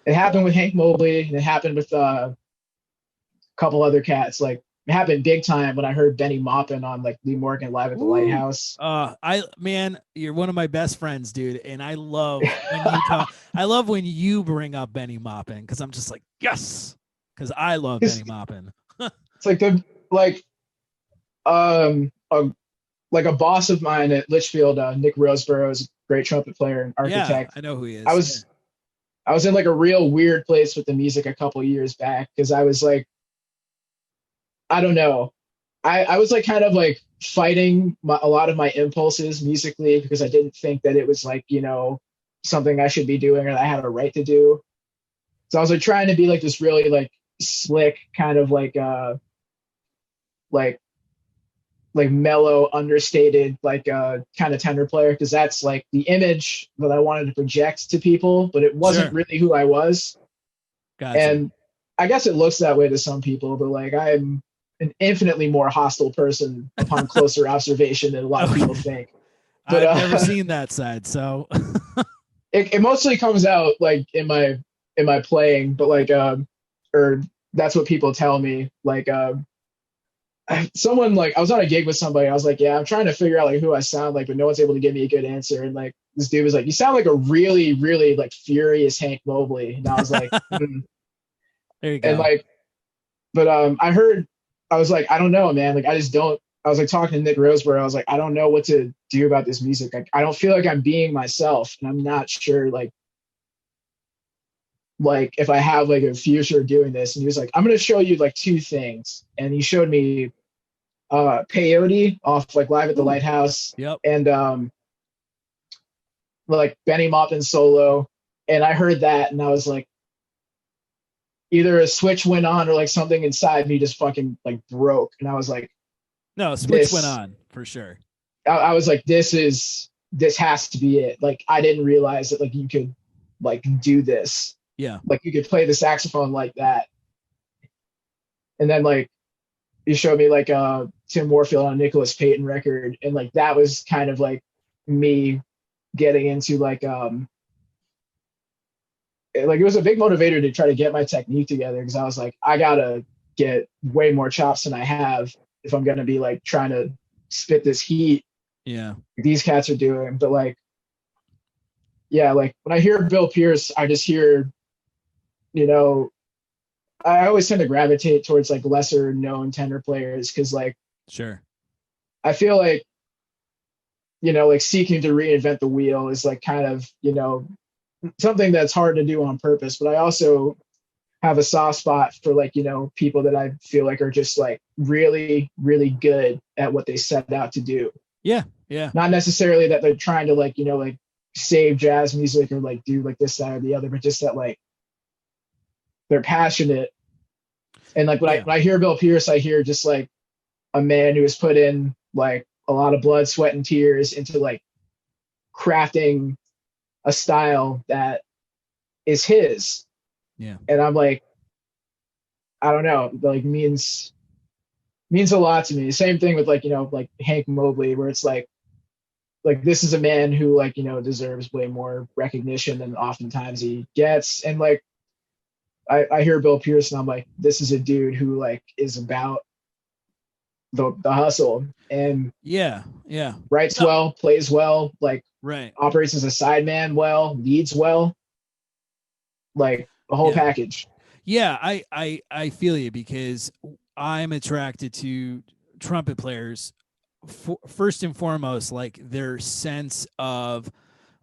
it happened with Hank Mobley, and it happened with a couple other cats. Like it happened big time when I heard Benny Maupin on like Lee Morgan Live at the Ooh. Lighthouse. Man, you're one of my best friends, dude. And I love when you talk, I love when you bring up Benny Maupin because I'm just like, yes. Because I love Benny it's Maupin. like the like a like a boss of mine at Litchfield, Nick Roseborough, is a great trumpet player and Yeah, architect. I know who he I is. Yeah. was I was in like a real weird place with the music a couple years back because I was like, I don't know. I was like kind of like fighting a lot of my impulses musically because I didn't think that it was like, something I should be doing or that I had a right to do. So I was like trying to be like this really like slick kind of like like mellow, understated, like kind of tenor player because that's like the image that I wanted to project to people, but it wasn't Sure. really who I was. Gotcha. And I guess it looks that way to some people, but like I'm an infinitely more hostile person upon closer observation than a lot of people Okay. think. But I've never seen that side. So, it mostly comes out like in my playing, but like or that's what people tell me. Like someone like I was on a gig with somebody. I was like, yeah, I'm trying to figure out like who I sound like, but no one's able to give me a good answer. And like this dude was like, you sound like a really, really like furious Hank Mobley. And I was like, there you and go. like, but I was like, I don't know, man. Like I just don't. I was like talking to Nick Roseborough. I was like, I don't know what to do about this music. Like I don't feel like I'm being myself, and I'm not sure like if I have like a future doing this. And he was like, I'm gonna show you like two things. And he showed me peyote off like Live at the Ooh. Lighthouse Yep. and like Benny Maupin solo. And I heard that and I was like, either a switch went on or like something inside me just fucking like broke. And I was like, No, switch went this, on for sure. I was like, this has to be it. Like, I didn't realize that like you could like do this. Yeah. Like you could play the saxophone like that. And then like, he showed me like Tim Warfield on a Nicholas Payton record. And like, that was kind of like me getting into like it was a big motivator to try to get my technique together because I was like, I gotta get way more chops than I have if I'm going to be like trying to spit this heat Yeah. these cats are doing. But like, yeah, like when I hear Bill Pierce, I just hear, you know, I always tend to gravitate towards like lesser known tenor players because like Sure. I feel like, you know, like seeking to reinvent the wheel is like kind of, you know, something that's hard to do on purpose. But I also have a soft spot for like, you know, people that I feel like are just like really, really good at what they set out to do. Yeah. Yeah. Not necessarily that they're trying to like, you know, like save jazz music or like do like this, that, or the other, but just that like they're passionate. And like Yeah. when I hear Bill Pierce, I hear just like a man who has put in like a lot of blood, sweat, and tears into like crafting a style that is his. Yeah. And I'm like, I don't know, like means a lot to me. Same thing with like, you know, like Hank Mobley, where it's like this is a man who like, you know, deserves way more recognition than oftentimes he gets. And like I hear Bill Pierce and I'm like, this is a dude who like is about the hustle and Yeah. Yeah. writes No. well, plays well, like Right. operates as a sideman well, leads well, like the whole Yeah. package. Yeah. I feel you because I'm attracted to trumpet players first and foremost, like their sense of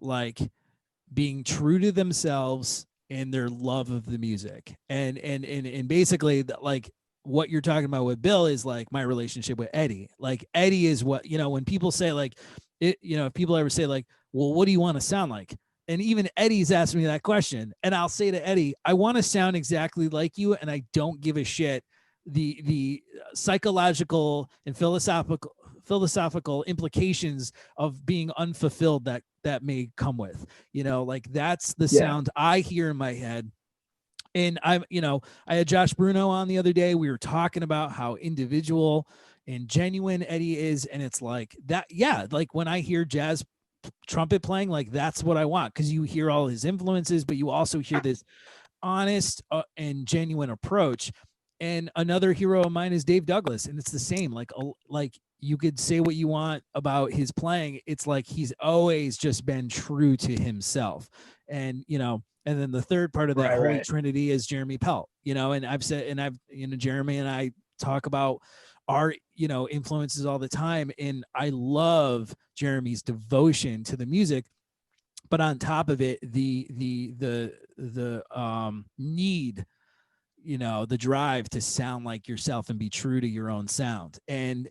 like being true to themselves and their love of the music. And basically like what you're talking about with Bill is like my relationship with Eddie. Like Eddie is what, you know, when people say like it, you know, if people ever say like, well, what do you want to sound like? And even Eddie's asked me that question. And I'll say to Eddie, I want to sound exactly like you, and I don't give a shit the psychological and philosophical implications of being unfulfilled that may come with, you know, like that's the Yeah. sound I hear in my head. And I'm, you know, I had Josh Bruno on the other day. We were talking about how individual and genuine Eddie is. And it's like that. Yeah. Like when I hear jazz trumpet playing, like that's what I want. Cause you hear all his influences, but you also hear this honest and genuine approach. And another hero of mine is Dave Douglas, and it's the same. Like you could say what you want about his playing. It's like he's always just been true to himself. And you know, and then the third part of that holy Right. trinity is Jeremy Pelt. You know, and you know, Jeremy and I talk about our, you know, influences all the time, and I love Jeremy's devotion to the music, but on top of it, the need, you know, the drive to sound like yourself and be true to your own sound. And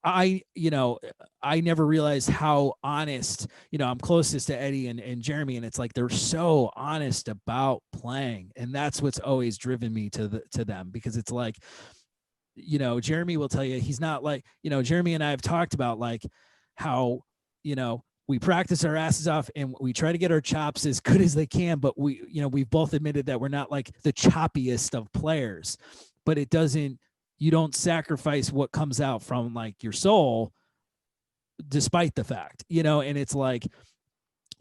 I, you know, I never realized how honest, you know, I'm closest to Eddie and Jeremy, and it's like they're so honest about playing, and that's what's always driven me to them, because it's like, you know, Jeremy will tell you he's not like, you know, Jeremy and I have talked about like how, you know, we practice our asses off and we try to get our chops as good as they can, but we, you know, we've both admitted that we're not like the choppiest of players, but it doesn't, you don't sacrifice what comes out from like your soul despite the fact, you know, and it's like,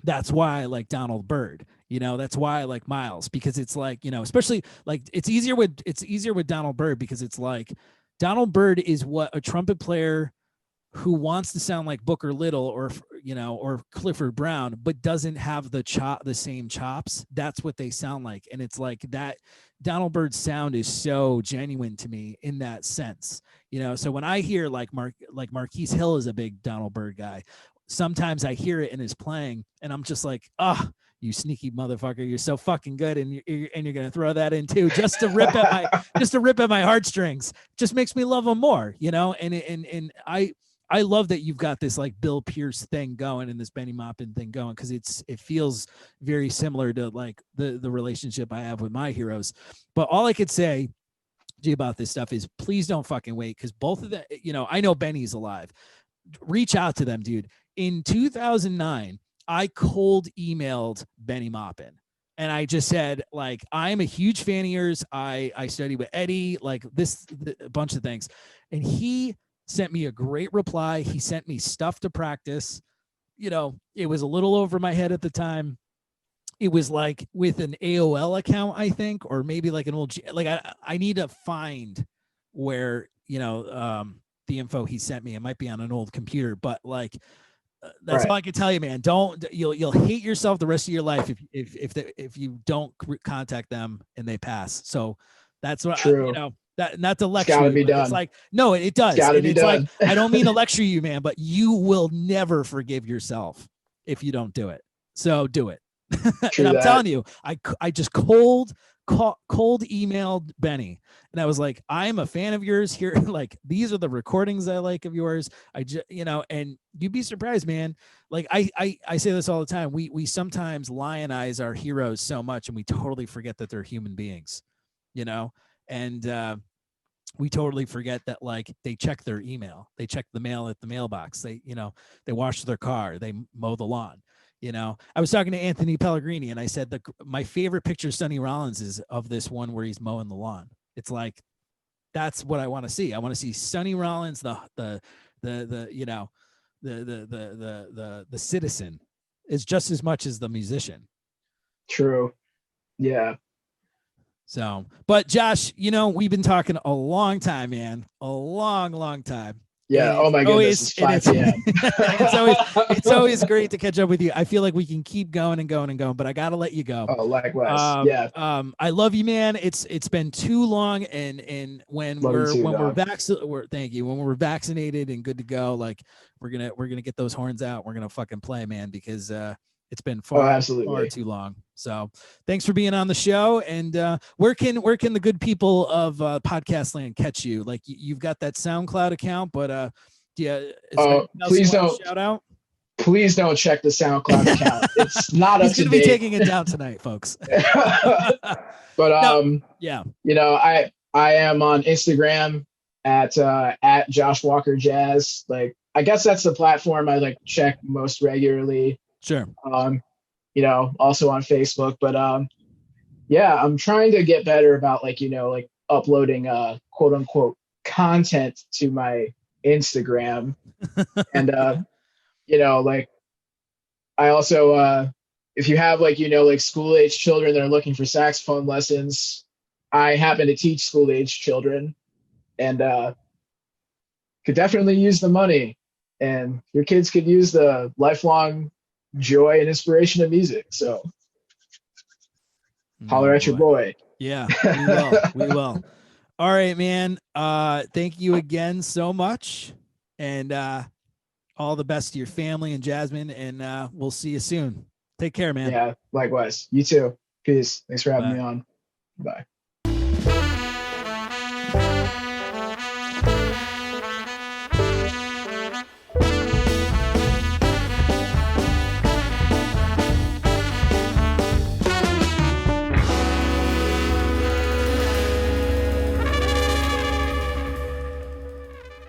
that's why I like Donald Byrd. You know, that's why I like Miles, because it's like, you know, especially like it's easier with Donald Byrd, because it's like Donald Byrd is what a trumpet player who wants to sound like Booker Little or, you know, or Clifford Brown, but doesn't have the same chops. That's what they sound like. And it's like that Donald Byrd's sound is so genuine to me in that sense, you know? So when I hear like Marquise Hill is a big Donald Byrd guy, sometimes I hear it in his playing and I'm just like, oh, you sneaky motherfucker, you're so fucking good, and you're gonna throw that in too, just to rip at my heartstrings. Just makes me love him more, you know. And I love that you've got this like Bill Pierce thing going and this Benny Maupin thing going, because it feels very similar to like the relationship I have with my heroes. But all I could say about this stuff is please don't fucking wait, because both of them, you know, I know Benny's alive. Reach out to them, dude. In 2009, I cold emailed Benny Maupin. And I just said, like, I'm a huge fan of yours. I studied with Eddie, like a bunch of things. And he sent me a great reply. He sent me stuff to practice. You know, it was a little over my head at the time. it was like with an AOL account, I think, or maybe like an old, like I need to find where, the info he sent me. It might be on an old computer, but like, that's all I can tell you, man. You'll hate yourself the rest of your life if you don't contact them and they pass. So that's what that, not to lecture you, but it's like, no, it does. And it's like, I don't mean to lecture you, man, but you will never forgive yourself if you don't do it. So do it. And I'm telling you, I just cold emailed Benny, and I was like, I'm a fan of yours here. Like, these are the recordings I like of yours. I just, and you'd be surprised, man. Like I say this all the time. We sometimes lionize our heroes so much, and we totally forget that they're human beings, and we totally forget that, like, they check their email, they check the mail at the mailbox, they wash their car, they mow the lawn. I was talking to Anthony Pellegrini, and I said my favorite picture of Sonny Rollins is of this one where he's mowing the lawn. It's like, that's what I want to see. I want to see Sonny Rollins, the citizen, is just as much as the musician. True. Yeah. So, but Josh, we've been talking a long time, man, a long time. Yeah. Oh my goodness. It's 5 p.m. it's always great to catch up with you. I feel like we can keep going and going and going, but I got to let you go. Oh, likewise. I love you, man. It's been too long. And when we're vaccinated and good to go, like, we're going to get those horns out. We're going to fucking play, man, because, it's been far too long. So thanks for being on the show. And where can the good people of podcast land catch you? Like, you've got that SoundCloud account, but please don't shout out. Please don't check the SoundCloud account. It's not up to date. He's going to be taking it down tonight, folks. But I am on Instagram at Josh Walker Jazz. Like, I guess that's the platform I like check most regularly. Sure. Also on Facebook, but I'm trying to get better about like uploading quote unquote content to my Instagram. And like, I also if you have like school age children that are looking for saxophone lessons, I happen to teach school age children, and could definitely use the money, and your kids could use the lifelong joy and inspiration of music. So holler at your boy. Yeah, we will. All right, man. Thank you again so much, and all the best to your family and Jasmine, and we'll see you soon. Take care, man. Yeah, likewise. You too. Peace. Thanks for having me on. Bye.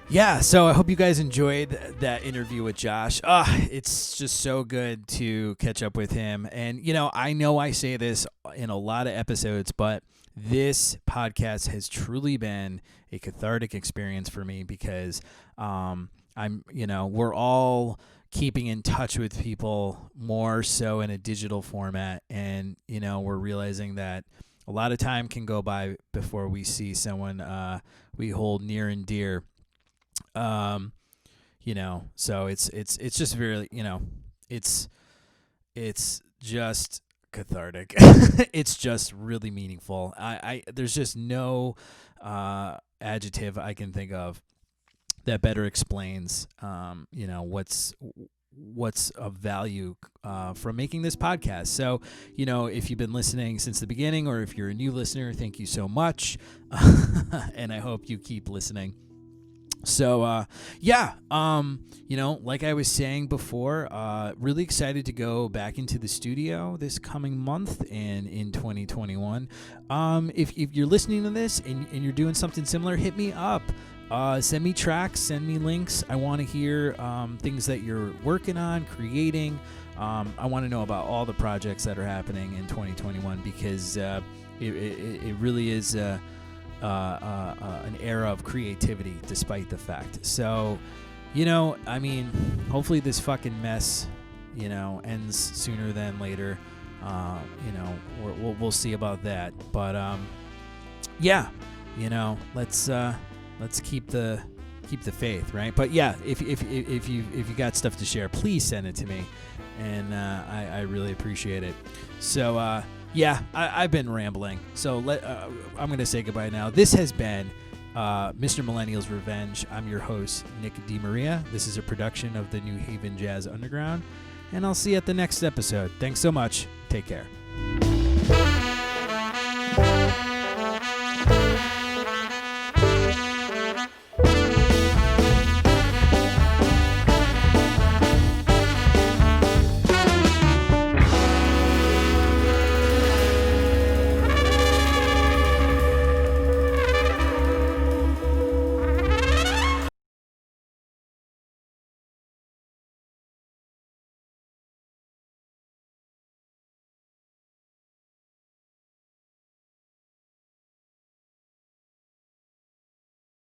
Yeah, so I hope you guys enjoyed that interview with Josh. It's just so good to catch up with him. And, I know I say this in a lot of episodes, but this podcast has truly been a cathartic experience for me, because we're all keeping in touch with people more so in a digital format. And, we're realizing that a lot of time can go by before we see someone we hold near and dear. So it's just very, it's just cathartic. It's just really meaningful. There's just no adjective I can think of that better explains, what's of value from making this podcast. So, if you've been listening since the beginning, or if you're a new listener, thank you so much. And I hope you keep listening. So, like I was saying before, really excited to go back into the studio this coming month and in 2021. If you're listening to this and you're doing something similar, hit me up. Send me tracks, send me links. I want to hear things that you're working on, creating. I want to know about all the projects that are happening in 2021, because it really is an era of creativity, despite the fact. So, hopefully this fucking mess, ends sooner than later. we'll see about that. But yeah, let's keep the faith, right? But yeah, if you got stuff to share, please send it to me, and I really appreciate it. So yeah, I've been rambling, so I'm gonna say goodbye now. This has been Mr. Millennial's Revenge. I'm your host, Nick DeMaria. This is a production of the New Haven Jazz Underground, and I'll see you at the next episode. Thanks so much. Take care.